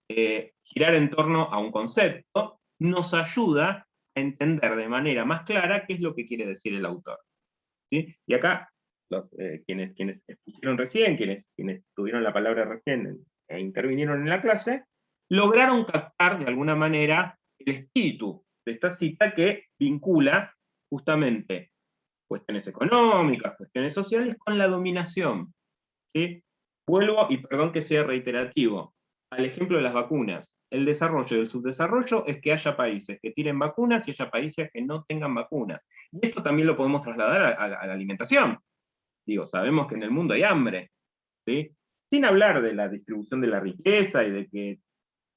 girar en torno a un concepto, nos ayuda a entender de manera más clara qué es lo que quiere decir el autor. ¿Sí? Y acá, quienes expusieron recién, quienes tuvieron la palabra recién e intervinieron en la clase, lograron captar de alguna manera el espíritu de esta cita que vincula justamente cuestiones económicas, cuestiones sociales con la dominación. ¿Sí? Vuelvo, y perdón que sea reiterativo, al ejemplo de las vacunas. El desarrollo y el subdesarrollo es que haya países que tienen vacunas y haya países que no tengan vacunas. Y esto también lo podemos trasladar a la alimentación. Digo, sabemos que en el mundo hay hambre, ¿sí? Sin hablar de la distribución de la riqueza y de que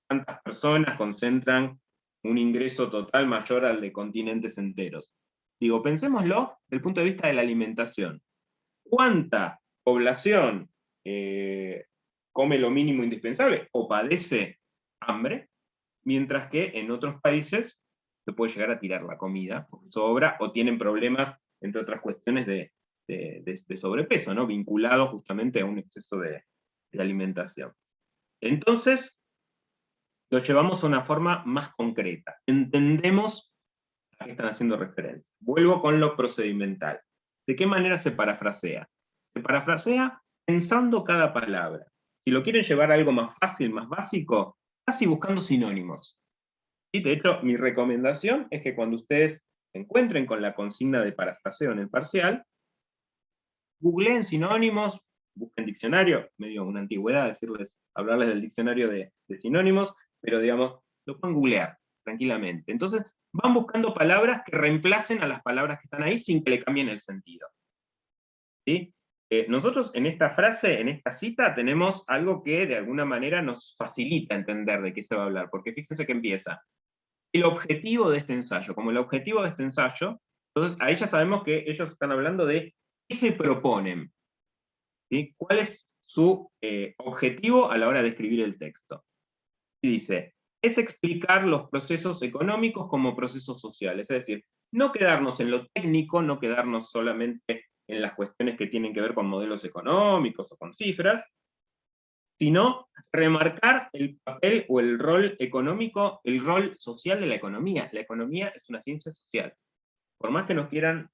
tantas personas concentran un ingreso total mayor al de continentes enteros. Digo, pensémoslo desde el punto de vista de la alimentación. ¿Cuánta población come lo mínimo indispensable o padece hambre, mientras que en otros países se puede llegar a tirar la comida porque sobra o tienen problemas, entre otras cuestiones, de sobrepeso, ¿no? Vinculado justamente a un exceso de alimentación? Entonces, lo llevamos a una forma más concreta. Entendemos a qué están haciendo referencia. Vuelvo con lo procedimental. ¿De qué manera se parafrasea? Se parafrasea pensando cada palabra. Si lo quieren llevar a algo más fácil, más básico, casi buscando sinónimos. Y de hecho, mi recomendación es que cuando ustedes se encuentren con la consigna de parafraseo en el parcial, googleen sinónimos, busquen diccionario, medio una antigüedad hablarles del diccionario de sinónimos, pero digamos, lo pueden googlear tranquilamente. Entonces, van buscando palabras que reemplacen a las palabras que están ahí sin que le cambien el sentido. ¿Sí? Nosotros en esta frase, en esta cita, tenemos algo que de alguna manera nos facilita entender de qué se va a hablar, porque fíjense que empieza. El objetivo de este ensayo, como el objetivo de este ensayo, entonces ahí ya sabemos que ellos están hablando de qué se proponen, ¿sí? ¿Cuál es su objetivo a la hora de escribir el texto? Y dice, es explicar los procesos económicos como procesos sociales, es decir, no quedarnos en lo técnico, no quedarnos solamente en las cuestiones que tienen que ver con modelos económicos o con cifras, sino remarcar el papel o el rol económico, el rol social de la economía. La economía es una ciencia social. Por más que nos quieran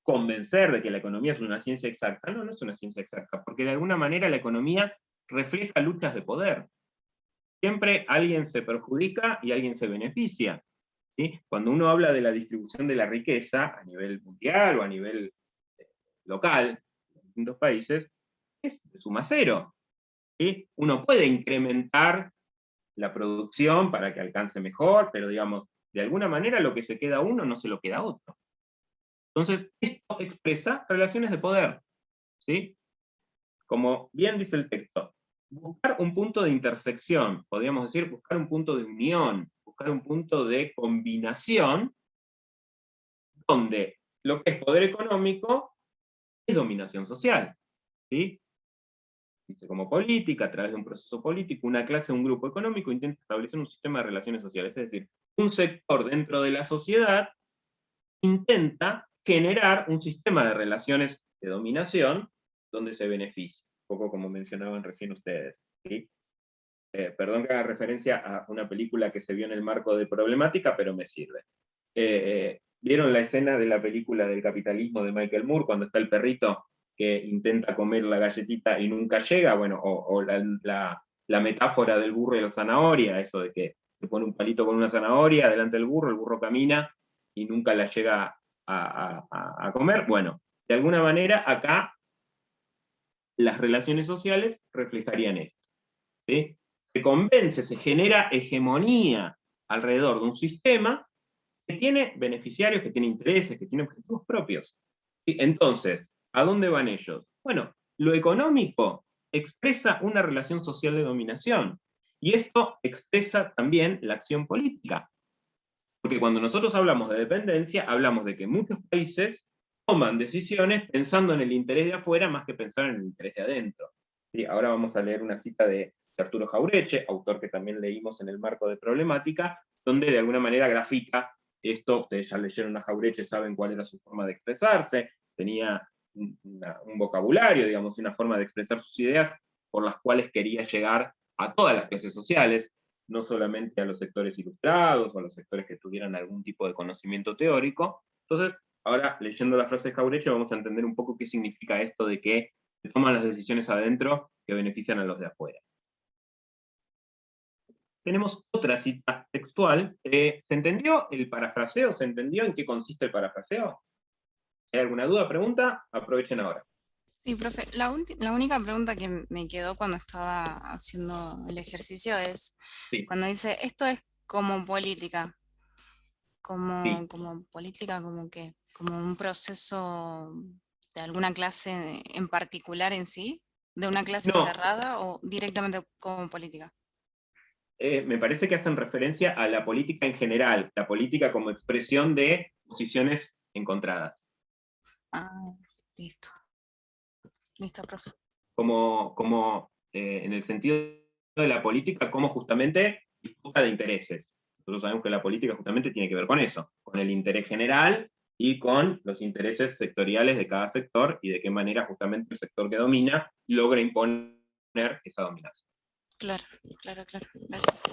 convencer de que la economía es una ciencia exacta, no, no es una ciencia exacta, porque de alguna manera la economía refleja luchas de poder. Siempre alguien se perjudica y alguien se beneficia. ¿Sí? Cuando uno habla de la distribución de la riqueza a nivel mundial o a nivel local, en distintos países, es de suma cero. ¿Sí? Uno puede incrementar la producción para que alcance mejor, pero digamos, de alguna manera lo que se queda uno no se lo queda otro. Entonces, esto expresa relaciones de poder, ¿sí? Como bien dice el texto, buscar un punto de intersección, podríamos decir, buscar un punto de unión, buscar un punto de combinación, donde lo que es poder económico es dominación social, ¿sí? Dice, como política, a través de un proceso político, una clase o un grupo económico intenta establecer un sistema de relaciones sociales, es decir, un sector dentro de la sociedad intenta generar un sistema de relaciones de dominación donde se beneficie, un poco como mencionaban recién ustedes, ¿sí? Perdón que haga referencia a una película que se vio en el marco de problemática, pero me sirve. ¿Vieron la escena de la película del capitalismo de Michael Moore, cuando está el perrito que intenta comer la galletita y nunca llega? Bueno, o la metáfora del burro y la zanahoria, eso de que se pone un palito con una zanahoria delante del burro, el burro camina y nunca la llega a comer. Bueno, de alguna manera acá las relaciones sociales reflejarían esto, ¿sí? Se convence, se genera hegemonía alrededor de un sistema que tiene beneficiarios, que tiene intereses, que tiene objetivos propios. ¿Sí? Entonces, ¿a dónde van ellos? Bueno, lo económico expresa una relación social de dominación, y esto expresa también la acción política. Porque cuando nosotros hablamos de dependencia, hablamos de que muchos países toman decisiones pensando en el interés de afuera más que pensar en el interés de adentro. ¿Sí? Ahora vamos a leer una cita de Arturo Jauretche, autor que también leímos en el marco de problemática, donde de alguna manera grafica esto. Ustedes ya leyeron a Jauretche, saben cuál era su forma de expresarse, tenía un vocabulario, digamos, una forma de expresar sus ideas por las cuales quería llegar a todas las clases sociales, no solamente a los sectores ilustrados o a los sectores que tuvieran algún tipo de conocimiento teórico. Entonces, ahora leyendo la frase de Jauretche vamos a entender un poco qué significa esto de que se toman las decisiones adentro que benefician a los de afuera. Tenemos otra cita textual. ¿Se entendió el parafraseo? ¿Se entendió en qué consiste el parafraseo? ¿Hay alguna duda, pregunta? Aprovechen ahora. Sí, profe, la única pregunta que me quedó cuando estaba haciendo el ejercicio es, Sí. cuando dice, esto es como política, Sí. como política, como que, como un proceso de alguna clase en particular en sí, de una clase No, cerrada o directamente como política. me parece que hacen referencia a la política en general, la política como expresión de posiciones encontradas. Ah, listo. Listo, profe. Como en el sentido de la política, como justamente disputa de intereses. Nosotros sabemos que la política justamente tiene que ver con eso, con el interés general y con los intereses sectoriales de cada sector, y de qué manera justamente el sector que domina logra imponer esa dominación. Claro, claro, claro. Gracias.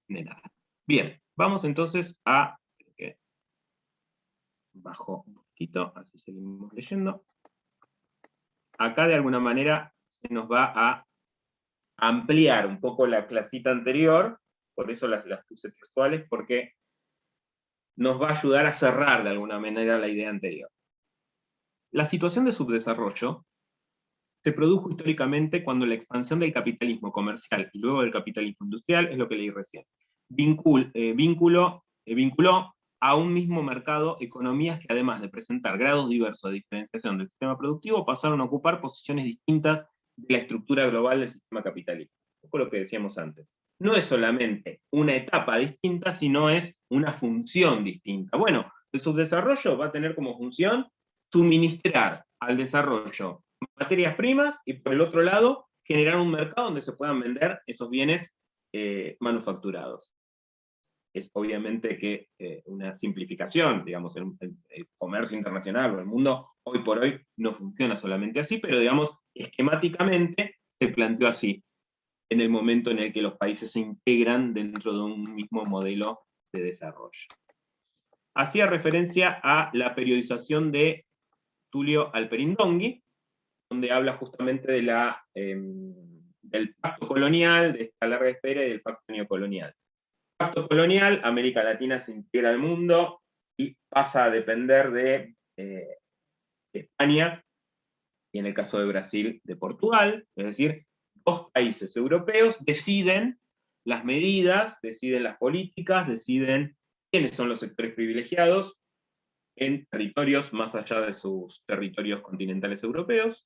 De nada. Bien, vamos entonces a... bajo un poquito, así seguimos leyendo. acá de alguna manera se nos va a ampliar un poco la clasita anterior, por eso las puse textuales, porque nos va a ayudar a cerrar de alguna manera la idea anterior. La situación de subdesarrollo se produjo históricamente cuando la expansión del capitalismo comercial y luego del capitalismo industrial, es lo que leí recién, vinculó a un mismo mercado economías que además de presentar grados diversos de diferenciación del sistema productivo, pasaron a ocupar posiciones distintas de la estructura global del sistema capitalista. Un poco lo que decíamos antes. No es solamente una etapa distinta, sino es una función distinta. Bueno, el subdesarrollo va a tener como función suministrar al desarrollo materias primas y por el otro lado generar un mercado donde se puedan vender esos bienes manufacturados. Es obviamente que una simplificación, digamos, el comercio internacional o el mundo hoy por hoy no funciona solamente así, pero digamos, esquemáticamente se planteó así, en el momento en el que los países se integran dentro de un mismo modelo de desarrollo. Hacía referencia a la periodización de Tulio Alperindongui, donde habla justamente de del pacto colonial, de esta larga espera y del pacto neocolonial. Pacto colonial, América Latina se integra al mundo y pasa a depender de España, y en el caso de Brasil, de Portugal, es decir, dos países europeos deciden las medidas, deciden las políticas, deciden quiénes son los sectores privilegiados en territorios más allá de sus territorios continentales europeos.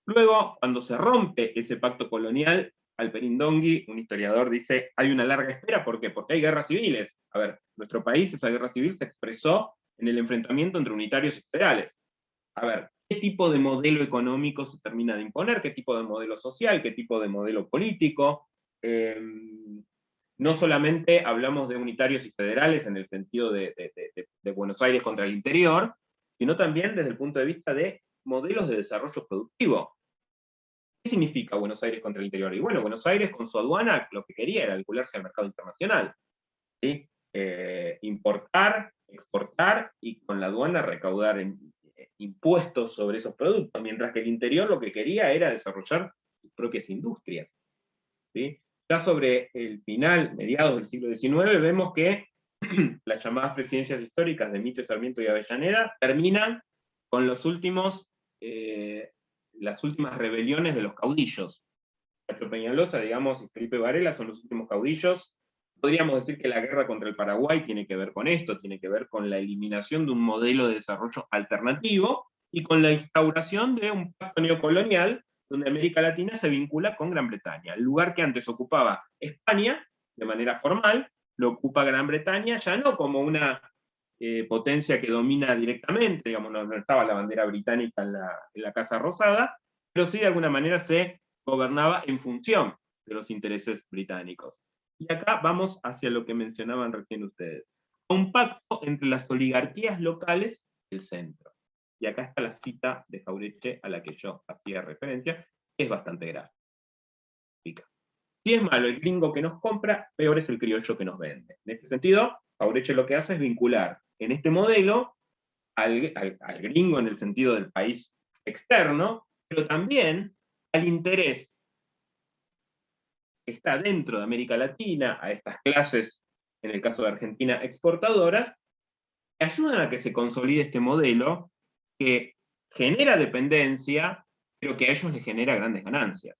Luego, cuando se rompe ese pacto colonial, Alperindongui, un historiador, dice, hay una larga espera, ¿por qué? Porque hay guerras civiles. A ver, nuestro país, esa guerra civil se expresó en el enfrentamiento entre unitarios y federales. A ver, ¿qué tipo de modelo económico se termina de imponer? ¿Qué tipo de modelo social? ¿Qué tipo de modelo político? No solamente hablamos de unitarios y federales en el sentido de Buenos Aires contra el interior, sino también desde el punto de vista de modelos de desarrollo productivo. ¿Qué significa Buenos Aires contra el interior? Y bueno, Buenos Aires con su aduana lo que quería era vincularse al mercado internacional, ¿sí? Importar, exportar y con la aduana recaudar impuestos sobre esos productos, mientras que el interior lo que quería era desarrollar sus propias industrias, ¿sí? Ya sobre el final, mediados del siglo XIX, vemos que las llamadas presidencias históricas de Mitre, Sarmiento y Avellaneda terminan con las últimas rebeliones de los caudillos. Cacho Peñalosa, digamos, y Felipe Varela son los últimos caudillos. Podríamos decir que la guerra contra el Paraguay tiene que ver con esto, tiene que ver con la eliminación de un modelo de desarrollo alternativo y con la instauración de un pacto neocolonial donde América Latina se vincula con Gran Bretaña. El lugar que antes ocupaba España, de manera formal, lo ocupa Gran Bretaña, ya no como una potencia que domina directamente, digamos, no estaba la bandera británica en la Casa Rosada, pero sí de alguna manera se gobernaba en función de los intereses británicos. Y acá vamos hacia lo que mencionaban recién ustedes, un pacto entre las oligarquías locales y el centro. Y acá está la cita de Jauretche a la que yo hacía referencia, que es bastante gráfica. Si es malo el gringo que nos compra, peor es el criollo que nos vende. En este sentido, Jauretche lo que hace es vincular en este modelo al gringo en el sentido del país externo, pero también al interés que está dentro de América Latina, a estas clases, en el caso de Argentina, exportadoras, que ayudan a que se consolide este modelo que genera dependencia, pero que a ellos les genera grandes ganancias.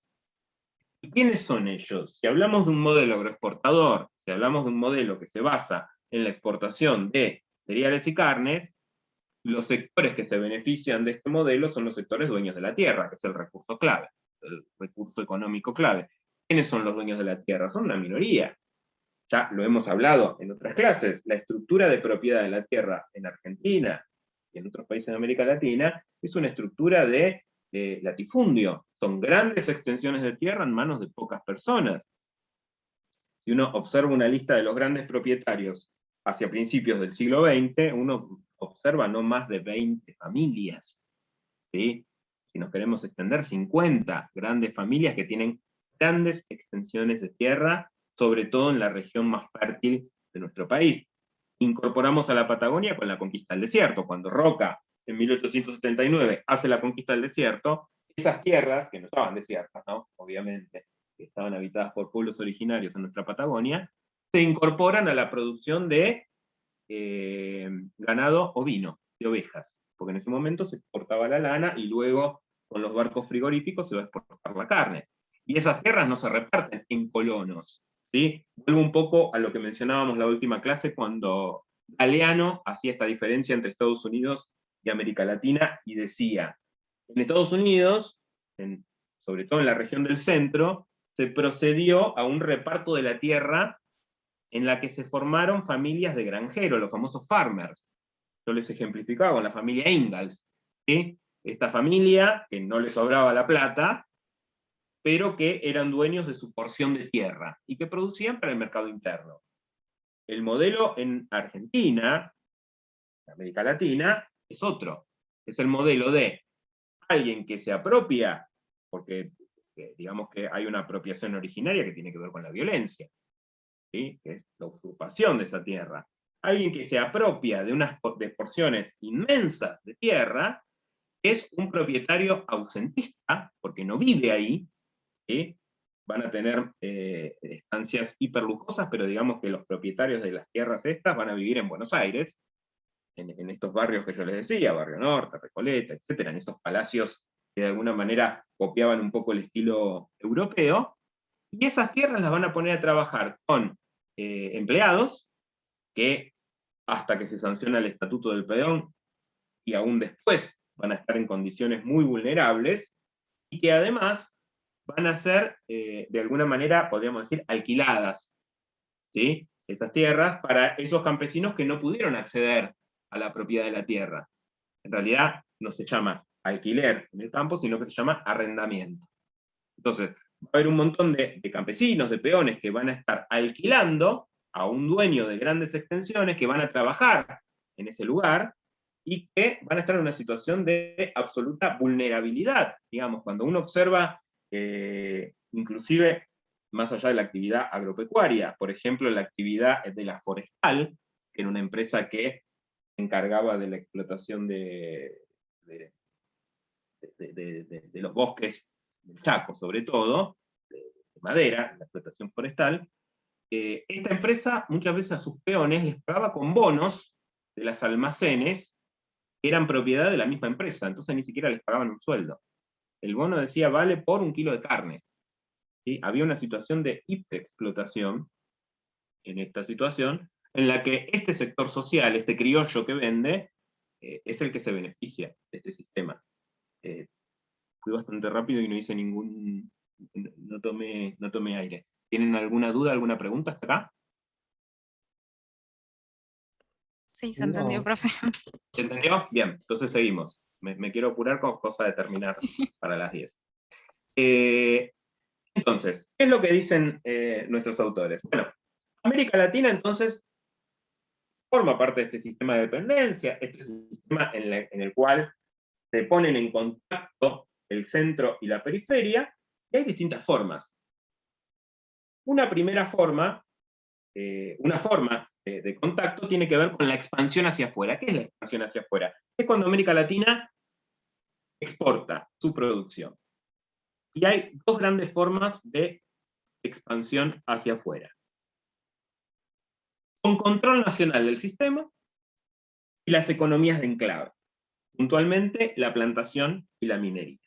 ¿Y quiénes son ellos? Si hablamos de un modelo agroexportador, si hablamos de un modelo que se basa en la exportación de cereales y carnes, los sectores que se benefician de este modelo son los sectores dueños de la tierra, que es el recurso clave, el recurso económico clave. ¿Quiénes son los dueños de la tierra? Son una minoría. Ya lo hemos hablado en otras clases, la estructura de propiedad de la tierra en Argentina y en otros países de América Latina es una estructura de latifundio. Son grandes extensiones de tierra en manos de pocas personas. Si uno observa una lista de los grandes propietarios hacia principios del siglo XX, uno observa no más de 20 familias. ¿Sí? Si nos queremos extender, 50 grandes familias que tienen grandes extensiones de tierra, sobre todo en la región más fértil de nuestro país. Incorporamos a la Patagonia con la conquista del desierto. Cuando Roca, en 1879, hace la conquista del desierto, esas tierras, que no estaban desiertas, ¿no? Obviamente, que estaban habitadas por pueblos originarios en nuestra Patagonia, se incorporan a la producción de ganado ovino, de ovejas, porque en ese momento se exportaba la lana y luego con los barcos frigoríficos se va a exportar la carne. Y esas tierras no se reparten en colonos, ¿sí? Vuelvo un poco a lo que mencionábamos la última clase cuando Galeano hacía esta diferencia entre Estados Unidos y América Latina y decía, en Estados Unidos, sobre todo en la región del centro, se procedió a un reparto de la tierra en la que se formaron familias de granjeros, los famosos farmers. Yo les ejemplificaba con la familia Ingalls, ¿sí? Esta familia, que no les sobraba la plata, pero que eran dueños de su porción de tierra, y que producían para el mercado interno. El modelo en Argentina, en América Latina, es otro. Es el modelo de alguien que se apropia, porque digamos que hay una apropiación originaria que tiene que ver con la violencia, ¿sí? Que es la usurpación de esa tierra. Alguien que se apropia de unas porciones inmensas de tierra, es un propietario ausentista, porque no vive ahí, ¿sí? Van a tener estancias hiperlujosas, pero digamos que los propietarios de las tierras estas van a vivir en Buenos Aires, en estos barrios que yo les decía, Barrio Norte, Recoleta, etcétera, en esos palacios que de alguna manera copiaban un poco el estilo europeo, y esas tierras las van a poner a trabajar con empleados que, hasta que se sanciona el Estatuto del Peón, y aún después van a estar en condiciones muy vulnerables, y que además van a ser, de alguna manera, podríamos decir, alquiladas, ¿sí? Estas tierras para esos campesinos que no pudieron acceder a la propiedad de la tierra. En realidad no se llama alquiler en el campo, sino que se llama arrendamiento. Entonces, va a haber un montón de campesinos, de peones, que van a estar alquilando a un dueño de grandes extensiones, que van a trabajar en ese lugar, y que van a estar en una situación de absoluta vulnerabilidad. Digamos, cuando uno observa, inclusive, más allá de la actividad agropecuaria, por ejemplo, la actividad de la forestal, que era una empresa que se encargaba de la explotación de los bosques del Chaco, sobre todo, de madera, la explotación forestal, esta empresa muchas veces a sus peones les pagaba con bonos de las almacenes que eran propiedad de la misma empresa, entonces ni siquiera les pagaban un sueldo. El bono decía vale por 1 kilo de carne. ¿Sí? Había una situación de hiperexplotación en esta situación, en la que este sector social, este criollo que vende, es el que se beneficia de este sistema. Fui bastante rápido y no hice no tomé aire. ¿Tienen alguna duda, alguna pregunta hasta acá? Sí, se entendió, No. profe. ¿Se entendió? Bien, entonces seguimos. Me quiero apurar con cosa de terminar para las 10. Entonces, ¿qué es lo que dicen nuestros autores? Bueno, América Latina entonces forma parte de este sistema de dependencia, este sistema en el cual se ponen en contacto el centro y la periferia, y hay distintas formas. Una primera forma, una forma de contacto tiene que ver con la expansión hacia afuera. ¿Qué es la expansión hacia afuera? Es cuando América Latina exporta su producción. Y hay dos grandes formas de expansión hacia afuera. Con control nacional del sistema y las economías de enclave, puntualmente la plantación y la minería.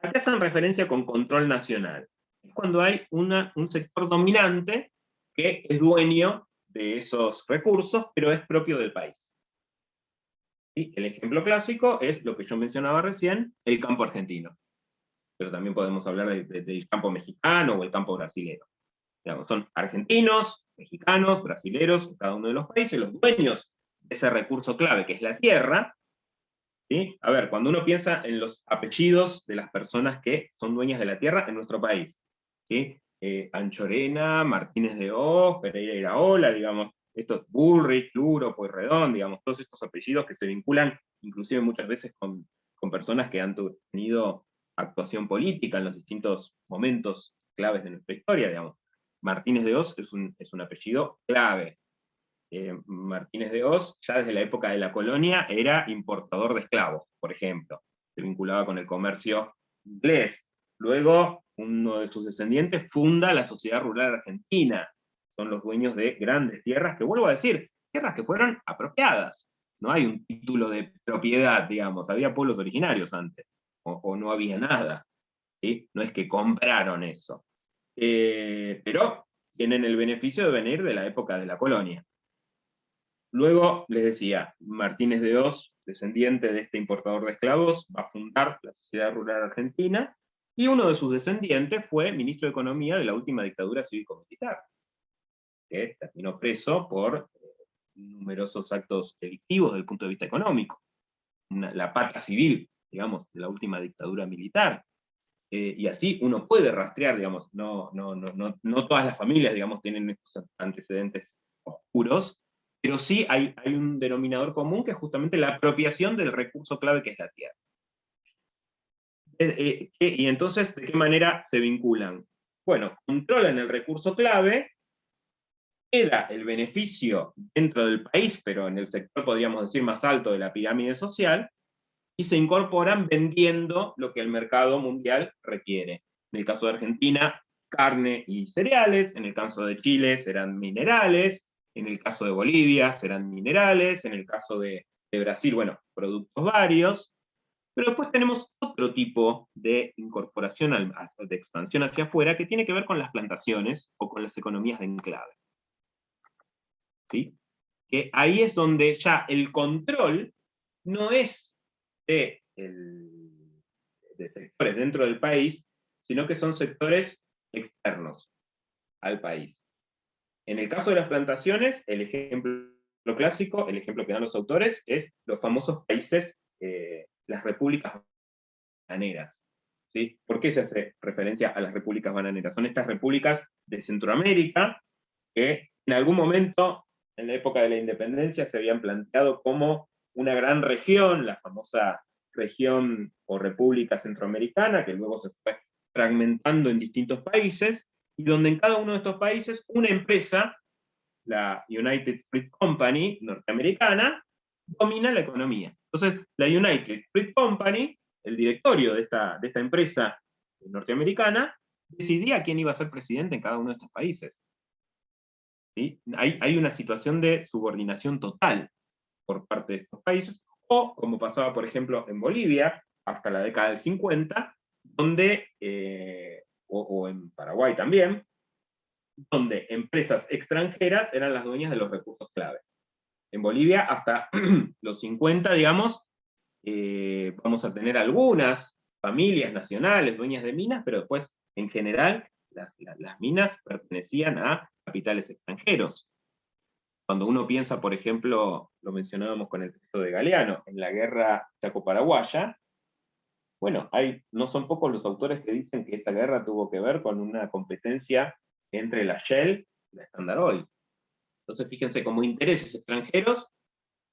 ¿A qué hacen referencia con control nacional? Es cuando hay un sector dominante que es dueño de esos recursos, pero es propio del país. ¿Sí? El ejemplo clásico es lo que yo mencionaba recién, el campo argentino. Pero también podemos hablar del campo mexicano o el campo brasilero. Digamos, son argentinos, mexicanos, brasileros, cada uno de los países, los dueños de ese recurso clave que es la tierra. ¿Sí? A ver, cuando uno piensa en los apellidos de las personas que son dueñas de la tierra en nuestro país, ¿sí? Anchorena, Martínez de Oz, Pereira Iraola, digamos, estos Bullrich, Luro, Pueyrredón, digamos, todos estos apellidos que se vinculan inclusive muchas veces con personas que han tenido actuación política en los distintos momentos claves de nuestra historia, digamos. Martínez de Oz es un apellido clave. Martínez de Oz, ya desde la época de la colonia, era importador de esclavos, por ejemplo. se vinculaba con el comercio inglés. Luego, uno de sus descendientes funda la Sociedad Rural Argentina. Son los dueños de grandes tierras, que vuelvo a decir, tierras que fueron apropiadas. No hay un título de propiedad, digamos, había pueblos originarios antes, o no había nada. ¿Sí? No es que compraron eso. Pero tienen el beneficio de venir de la época de la colonia. Luego, les decía, Martínez de Oz, descendiente de este importador de esclavos, va a fundar la Sociedad Rural Argentina, y uno de sus descendientes fue ministro de Economía de la última dictadura cívico-militar, que terminó preso por numerosos actos delictivos desde el punto de vista económico. La pata civil, digamos, de la última dictadura militar. Y así uno puede rastrear, digamos, no todas las familias, digamos, tienen estos antecedentes oscuros, pero sí hay un denominador común que es justamente la apropiación del recurso clave que es la tierra. Y entonces, ¿de qué manera se vinculan? Bueno, controlan el recurso clave, queda el beneficio dentro del país, pero en el sector, podríamos decir, más alto de la pirámide social, y se incorporan vendiendo lo que el mercado mundial requiere. En el caso de Argentina, carne y cereales; en el caso de Chile serán minerales; en el caso de Bolivia serán minerales; en el caso de Brasil, bueno, productos varios. Pero después tenemos otro tipo de incorporación, de expansión hacia afuera, que tiene que ver con las plantaciones o con las economías de enclave. ¿Sí? Que ahí es donde ya el control no es de sectores dentro del país, sino que son sectores externos al país. En el caso de las plantaciones, el ejemplo clásico, el ejemplo que dan los autores, es los famosos países, las repúblicas bananeras. ¿Sí? ¿Por qué se hace referencia a las repúblicas bananeras? Son estas repúblicas de Centroamérica que en algún momento, en la época de la independencia, se habían planteado como una gran región, la famosa región o república centroamericana, que luego se fue fragmentando en distintos países, y donde en cada uno de estos países una empresa, la United Fruit Company norteamericana, domina la economía. Entonces, la United Fruit Company, el directorio de esta empresa norteamericana, decidía quién iba a ser presidente en cada uno de estos países. ¿Sí? Hay una situación de subordinación total por parte de estos países, o como pasaba, por ejemplo, en Bolivia, hasta la década del 50, donde, o en Paraguay también, donde empresas extranjeras eran las dueñas de los recursos clave. En Bolivia, hasta los 50, digamos, vamos a tener algunas familias nacionales dueñas de minas, pero después, en general, las minas pertenecían a capitales extranjeros. Cuando uno piensa, por ejemplo, lo mencionábamos con el texto de Galeano, en la guerra chaco-paraguaya, bueno, no son pocos los autores que dicen que esa guerra tuvo que ver con una competencia entre la Shell y la Standard Oil. Entonces, fíjense, como intereses extranjeros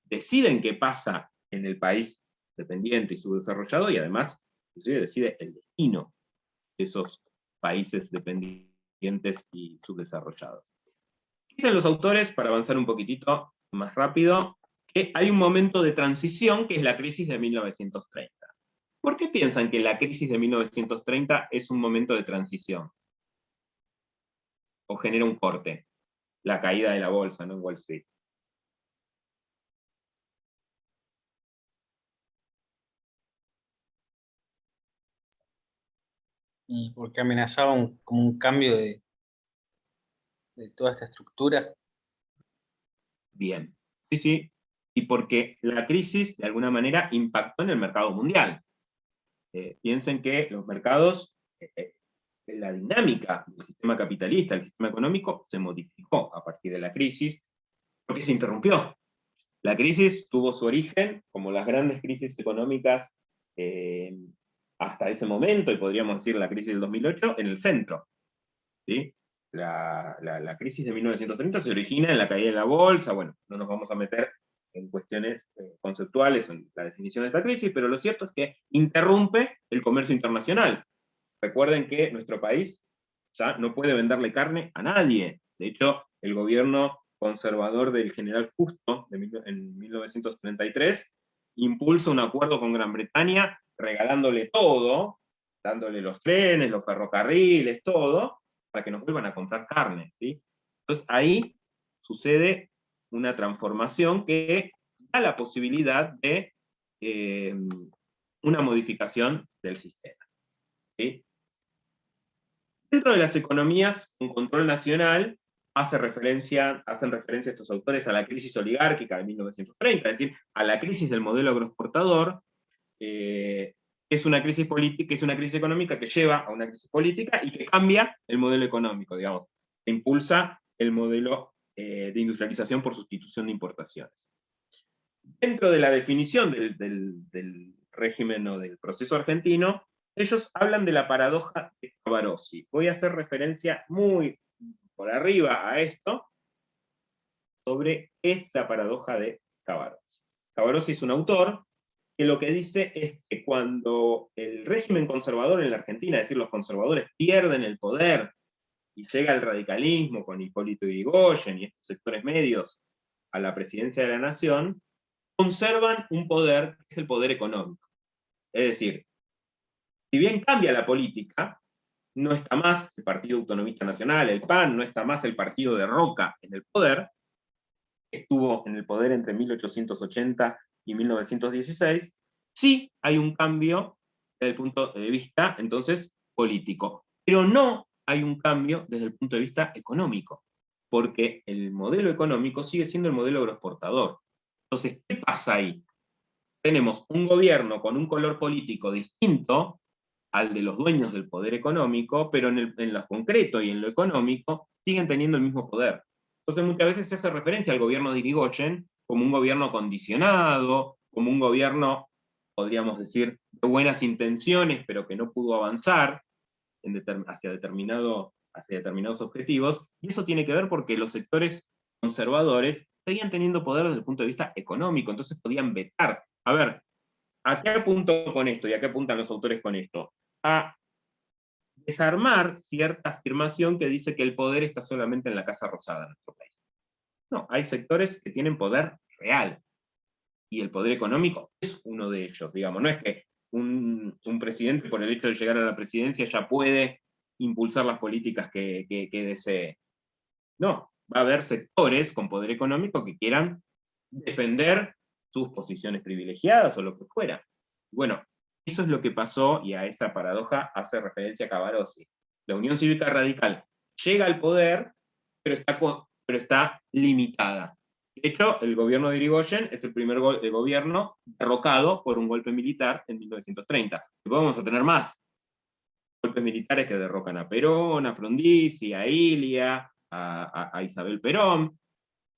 deciden qué pasa en el país dependiente y subdesarrollado, y además, inclusive decide el destino de esos países dependientes y subdesarrollados. Dicen los autores, para avanzar un poquitito más rápido, que hay un momento de transición que es la crisis de 1930. ¿Por qué piensan que la crisis de 1930 es un momento de transición? ¿O genera un corte? La caída de la bolsa, ¿no? En Wall Street. Y porque amenazaba como un cambio de toda esta estructura. Bien. Sí, sí. Y porque la crisis, de alguna manera, impactó en el mercado mundial. Piensen que los mercados, la dinámica del sistema capitalista, el sistema económico, se modificó a partir de la crisis, porque se interrumpió. La crisis tuvo su origen, como las grandes crisis económicas hasta ese momento, y podríamos decir la crisis del 2008, en el centro. ¿Sí? La crisis de 1930 se origina en la caída de la bolsa. Bueno, no nos vamos a meter en cuestiones conceptuales, en la definición de esta crisis, pero lo cierto es que interrumpe el comercio internacional. Recuerden que nuestro país ya no puede venderle carne a nadie. De hecho, el gobierno conservador del general Justo, en 1933, impulsa un acuerdo con Gran Bretaña regalándole todo, dándole los trenes, los ferrocarriles, todo, para que nos vuelvan a comprar carne, ¿sí? Entonces ahí sucede una transformación que da la posibilidad de una modificación del sistema, ¿sí? Dentro de las economías con control nacional, hacen referencia estos autores a la crisis oligárquica de 1930, es decir, a la crisis del modelo agroexportador, es una crisis política, es una crisis económica que lleva a una crisis política y que cambia el modelo económico, digamos, que impulsa el modelo de industrialización por sustitución de importaciones. Dentro de la definición del régimen o del proceso argentino, ellos hablan de la paradoja de Cavarossi. Voy a hacer referencia muy por arriba a esto, sobre esta paradoja de Cavarossi. Cavarossi es un autor que lo que dice es que cuando el régimen conservador en la Argentina, es decir, los conservadores pierden el poder y llega el radicalismo con Hipólito Yrigoyen y estos sectores medios a la presidencia de la nación, conservan un poder que es el poder económico. Es decir, si bien cambia la política, no está más el Partido Autonomista Nacional, el PAN, no está más el partido de Roca en el poder, estuvo en el poder entre 1880 y 1916, sí hay un cambio desde el punto de vista, entonces, político, pero no hay un cambio desde el punto de vista económico, porque el modelo económico sigue siendo el modelo agroexportador. Entonces, ¿qué pasa ahí? Tenemos un gobierno con un color político distinto al de los dueños del poder económico, pero en lo concreto y en lo económico siguen teniendo el mismo poder. Entonces muchas veces se hace referencia al gobierno de Yrigoyen como un gobierno condicionado, como un gobierno, podríamos decir, de buenas intenciones, pero que no pudo avanzar hacia determinados objetivos, y eso tiene que ver porque los sectores conservadores seguían teniendo poder desde el punto de vista económico, entonces podían vetar. A ver, ¿a qué apunto con esto? ¿Y a qué apuntan los autores con esto? A desarmar cierta afirmación que dice que el poder está solamente en la Casa Rosada en nuestro país. No, hay sectores que tienen poder real, y el poder económico es uno de ellos, digamos. No es que un presidente, por el hecho de llegar a la presidencia, ya puede impulsar las políticas que desee. No, va a haber sectores con poder económico que quieran defender sus posiciones privilegiadas o lo que fuera. Bueno, eso es lo que pasó, y a esa paradoja hace referencia Cavarossi. La Unión Cívica Radical llega al poder, pero está limitada. De hecho, el gobierno de Yrigoyen es el primer gobierno derrocado por un golpe militar en 1930. Después vamos a tener más golpes militares que derrocan a Perón, a Frondizi, a Ilia, a Isabel Perón,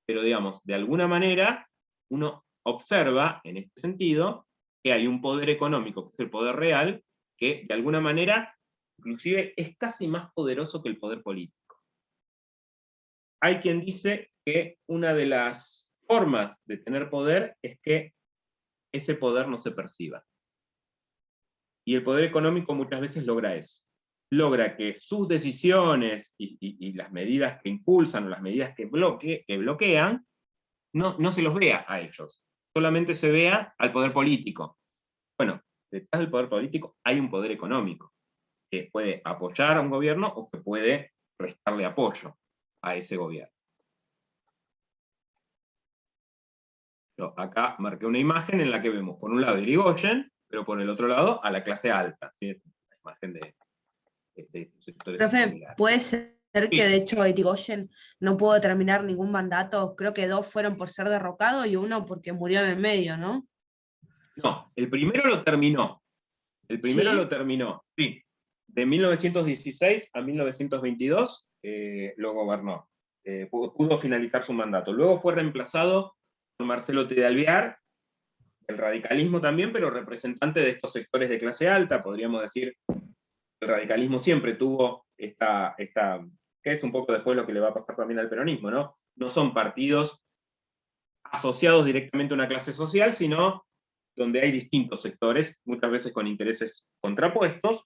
pero digamos, de alguna manera, uno observa, en este sentido, que hay un poder económico, que es el poder real, que de alguna manera, inclusive, es casi más poderoso que el poder político. Hay quien dice que una de las formas de tener poder es que ese poder no se perciba. Y el poder económico muchas veces logra eso. Logra que sus decisiones y las medidas que impulsan o las medidas que bloquean, no se los vea a ellos, solamente se vea al poder político. Bueno, detrás del poder político hay un poder económico, que puede apoyar a un gobierno o que puede restarle apoyo a ese gobierno. Yo acá marqué una imagen en la que vemos, por un lado, Yrigoyen, pero por el otro lado, a la clase alta, ¿sí? La imagen de sectores. Profe, ¿puede ser que de hecho Yrigoyen no pudo terminar ningún mandato? Creo que 2 fueron por ser derrocado y 1 porque murió en el medio, ¿no? No, el primero lo terminó. Lo terminó, sí. De 1916 a 1922 lo gobernó. Pudo finalizar su mandato. Luego fue reemplazado por Marcelo T. de Alvear, el radicalismo también, pero representante de estos sectores de clase alta, podríamos decir. El radicalismo siempre tuvo esta, que es un poco después lo que le va a pasar también al peronismo, ¿no? No son partidos asociados directamente a una clase social, sino donde hay distintos sectores, muchas veces con intereses contrapuestos.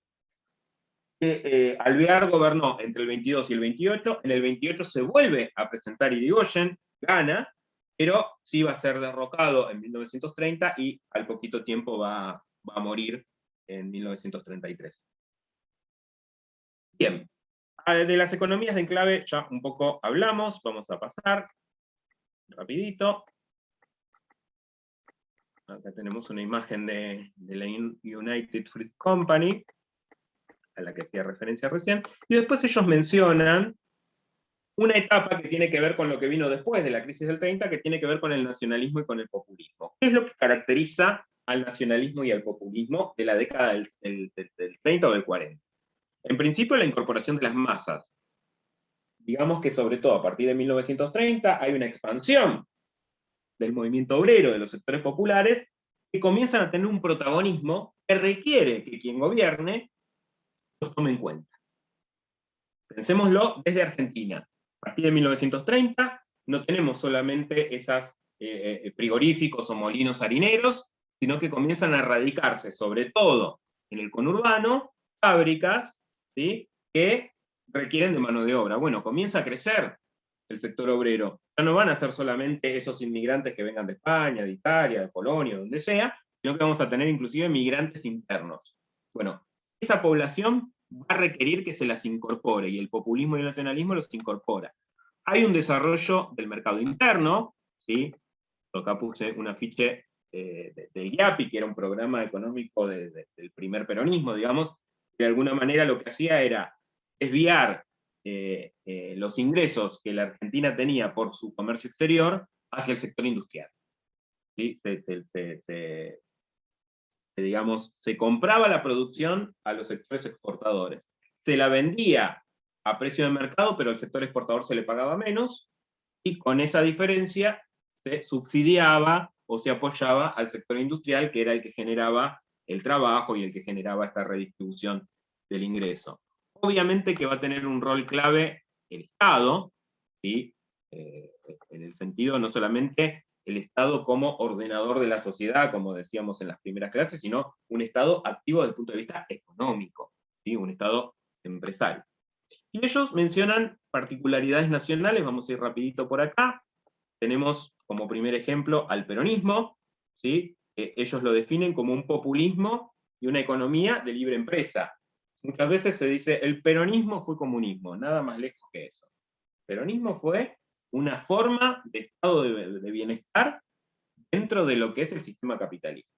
Alvear gobernó entre el 22 y el 28, en el 28 se vuelve a presentar Yrigoyen, gana, pero sí va a ser derrocado en 1930 y al poquito tiempo va a morir en 1933. Bien, de las economías de enclave ya un poco hablamos, vamos a pasar rapidito. Acá tenemos una imagen de la United Fruit Company, a la que hacía referencia recién, y después ellos mencionan una etapa que tiene que ver con lo que vino después de la crisis del 30, que tiene que ver con el nacionalismo y con el populismo. ¿Qué es lo que caracteriza al nacionalismo y al populismo de la década del 30 o del 40? En principio, la incorporación de las masas. Digamos que sobre todo a partir de 1930 hay una expansión del movimiento obrero, de los sectores populares, que comienzan a tener un protagonismo que requiere que quien gobierne los tome en cuenta. Pensémoslo desde Argentina. A partir de 1930 no tenemos solamente esas frigoríficos o molinos harineros, sino que comienzan a radicarse, sobre todo en el conurbano, fábricas, ¿sí?, que requieren de mano de obra. Bueno, comienza a crecer el sector obrero. Ya no van a ser solamente esos inmigrantes que vengan de España, de Italia, de Polonia, donde sea, sino que vamos a tener inclusive migrantes internos. Bueno, esa población va a requerir que se las incorpore, y el populismo y el nacionalismo los incorpora. Hay un desarrollo del mercado interno, ¿sí? Acá puse un afiche del IAPI, que era un programa económico del primer peronismo, digamos. De alguna manera lo que hacía era desviar los ingresos que la Argentina tenía por su comercio exterior hacia el sector industrial. ¿Sí? Digamos, se compraba la producción a los sectores exportadores. Se la vendía a precio de mercado, pero al sector exportador se le pagaba menos, y con esa diferencia se subsidiaba o se apoyaba al sector industrial, que era el que generaba el trabajo y el que generaba esta redistribución del ingreso. Obviamente que va a tener un rol clave el Estado, ¿sí? En el sentido no solamente el Estado como ordenador de la sociedad, como decíamos en las primeras clases, sino un Estado activo desde el punto de vista económico, ¿sí? Un Estado empresario. Y ellos mencionan particularidades nacionales, vamos a ir rapidito por acá. Tenemos como primer ejemplo al peronismo, ¿sí? Ellos lo definen como un populismo y una economía de libre empresa. Muchas veces se dice, el peronismo fue comunismo, nada más lejos que eso. El peronismo fue una forma de estado de bienestar dentro de lo que es el sistema capitalista,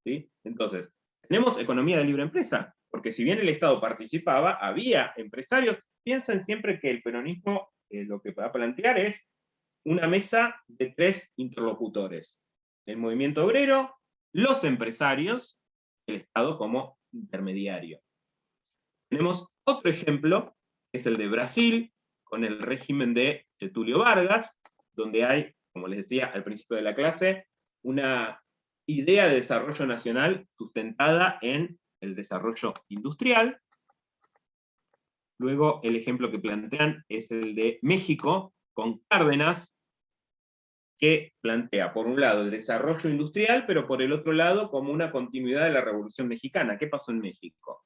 ¿sí? Entonces, tenemos economía de libre empresa, porque si bien el Estado participaba, había empresarios. Piensen siempre que el peronismo lo que va a plantear es una mesa de 3 interlocutores: el movimiento obrero, los empresarios, el Estado como intermediario. Tenemos otro ejemplo, que es el de Brasil, con el régimen de Getúlio Vargas, donde hay, como les decía al principio de la clase, una idea de desarrollo nacional sustentada en el desarrollo industrial. Luego el ejemplo que plantean es el de México, con Cárdenas, que plantea, por un lado, el desarrollo industrial, pero por el otro lado, como una continuidad de la Revolución Mexicana. ¿Qué pasó en México?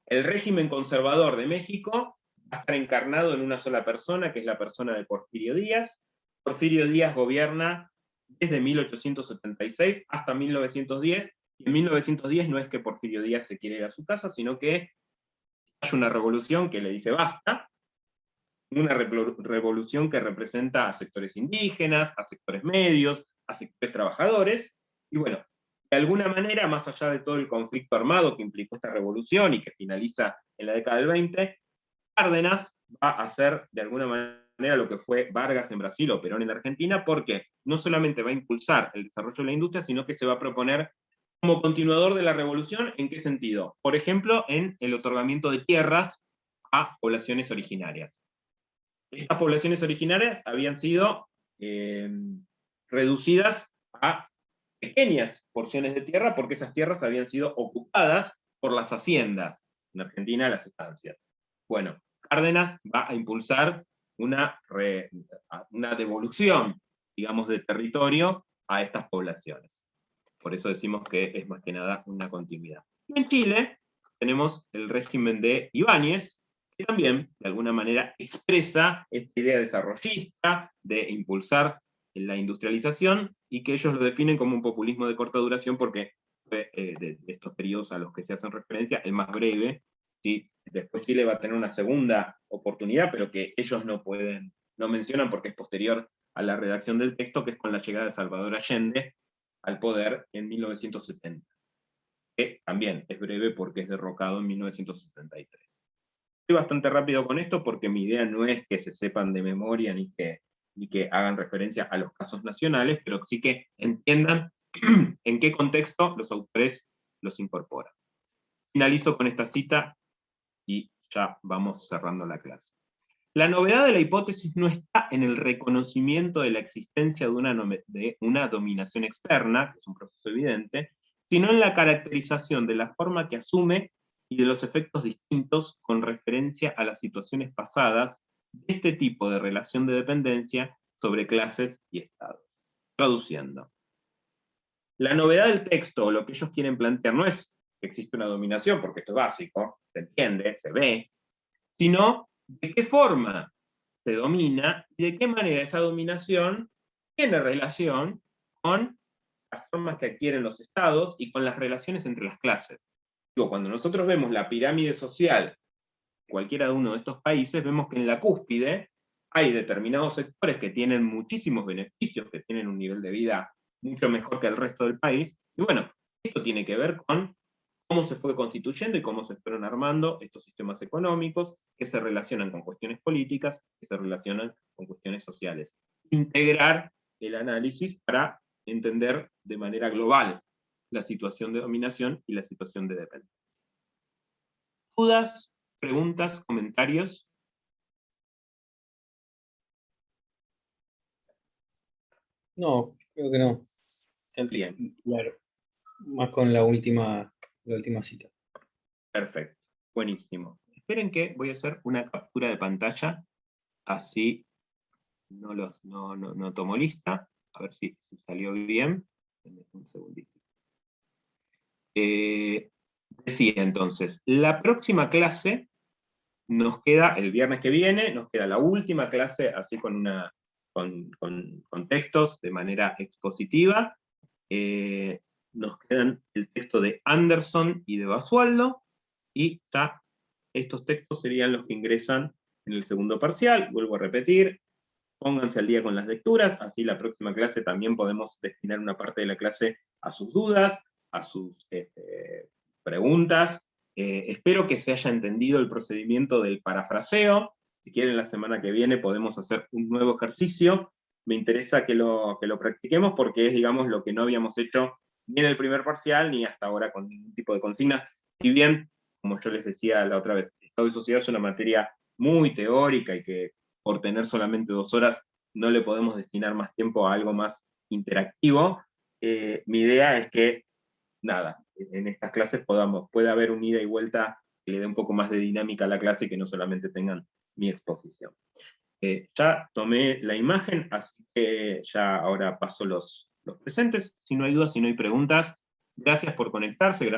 El régimen conservador de México va a estar encarnado en una sola persona, que es la persona de Porfirio Díaz. Porfirio Díaz gobierna desde 1876 hasta 1910, y en 1910 no es que Porfirio Díaz se quiere ir a su casa, sino que hay una revolución que le dice basta, una revolución que representa a sectores indígenas, a sectores medios, a sectores trabajadores, y bueno, de alguna manera, más allá de todo el conflicto armado que implicó esta revolución y que finaliza en la década del 20, Cárdenas va a hacer de alguna manera lo que fue Vargas en Brasil o Perón en Argentina, porque no solamente va a impulsar el desarrollo de la industria, sino que se va a proponer como continuador de la revolución. ¿En qué sentido? Por ejemplo, en el otorgamiento de tierras a poblaciones originarias. Estas poblaciones originarias habían sido reducidas a pequeñas porciones de tierra, porque esas tierras habían sido ocupadas por las haciendas, en Argentina las estancias. Bueno, Cárdenas va a impulsar una devolución, digamos, de territorio a estas poblaciones. Por eso decimos que es más que nada una continuidad. Y en Chile tenemos el régimen de Ibáñez, que también, de alguna manera, expresa esta idea desarrollista de impulsar la industrialización, y que ellos lo definen como un populismo de corta duración, porque fue de estos periodos a los que se hacen referencia, el más breve, ¿sí? Después Chile va a tener una segunda oportunidad, pero que ellos no mencionan porque es posterior a la redacción del texto, que es con la llegada de Salvador Allende al poder en 1970. Que también es breve porque es derrocado en 1973. Estoy bastante rápido con esto porque mi idea no es que se sepan de memoria ni que hagan referencia a los casos nacionales, pero sí que entiendan en qué contexto los autores los incorporan. Finalizo con esta cita y ya vamos cerrando la clase. La novedad de la hipótesis no está en el reconocimiento de la existencia de una dominación externa, que es un proceso evidente, sino en la caracterización de la forma que asume y de los efectos distintos con referencia a las situaciones pasadas de este tipo de relación de dependencia sobre clases y estados. Traduciendo. La novedad del texto, o lo que ellos quieren plantear, no es que existe una dominación, porque esto es básico, se entiende, se ve, sino de qué forma se domina y de qué manera esa dominación tiene relación con las formas que adquieren los estados y con las relaciones entre las clases. Digo, cuando nosotros vemos la pirámide social de cualquiera de uno de estos países, vemos que en la cúspide hay determinados sectores que tienen muchísimos beneficios, que tienen un nivel de vida mucho mejor que el resto del país, y bueno, esto tiene que ver con cómo se fue constituyendo y cómo se fueron armando estos sistemas económicos que se relacionan con cuestiones políticas, que se relacionan con cuestiones sociales. Integrar el análisis para entender de manera global la situación de dominación y la situación de dependencia. ¿Dudas, preguntas, comentarios? No, creo que no. Bien. Claro. Más con la última cita. Perfecto, buenísimo. Esperen que voy a hacer una captura de pantalla, así no tomo lista, a ver si salió bien. Un segundito. Decía entonces, la próxima clase nos queda, el viernes que viene, nos queda la última clase, así con textos de manera expositiva. Nos quedan el texto de Anderson y de Basualdo, y ya estos textos serían los que ingresan en el segundo parcial. Vuelvo a repetir, pónganse al día con las lecturas, así la próxima clase también podemos destinar una parte de la clase a sus dudas, a sus preguntas. Espero que se haya entendido el procedimiento del parafraseo. Si quieren, la semana que viene podemos hacer un nuevo ejercicio. Me interesa que lo practiquemos porque es, digamos, lo que no habíamos hecho ni en el primer parcial, ni hasta ahora con ningún tipo de consigna. Si bien, como yo les decía la otra vez, Estado y Sociedad es una materia muy teórica y que por tener solamente 2 horas no le podemos destinar más tiempo a algo más interactivo. Mi idea es que, nada, en estas clases pueda haber un ida y vuelta que le dé un poco más de dinámica a la clase y que no solamente tengan mi exposición. Ya tomé la imagen, así que ya ahora paso los presentes. Si no hay dudas, si no hay preguntas, gracias por conectarse. Gracias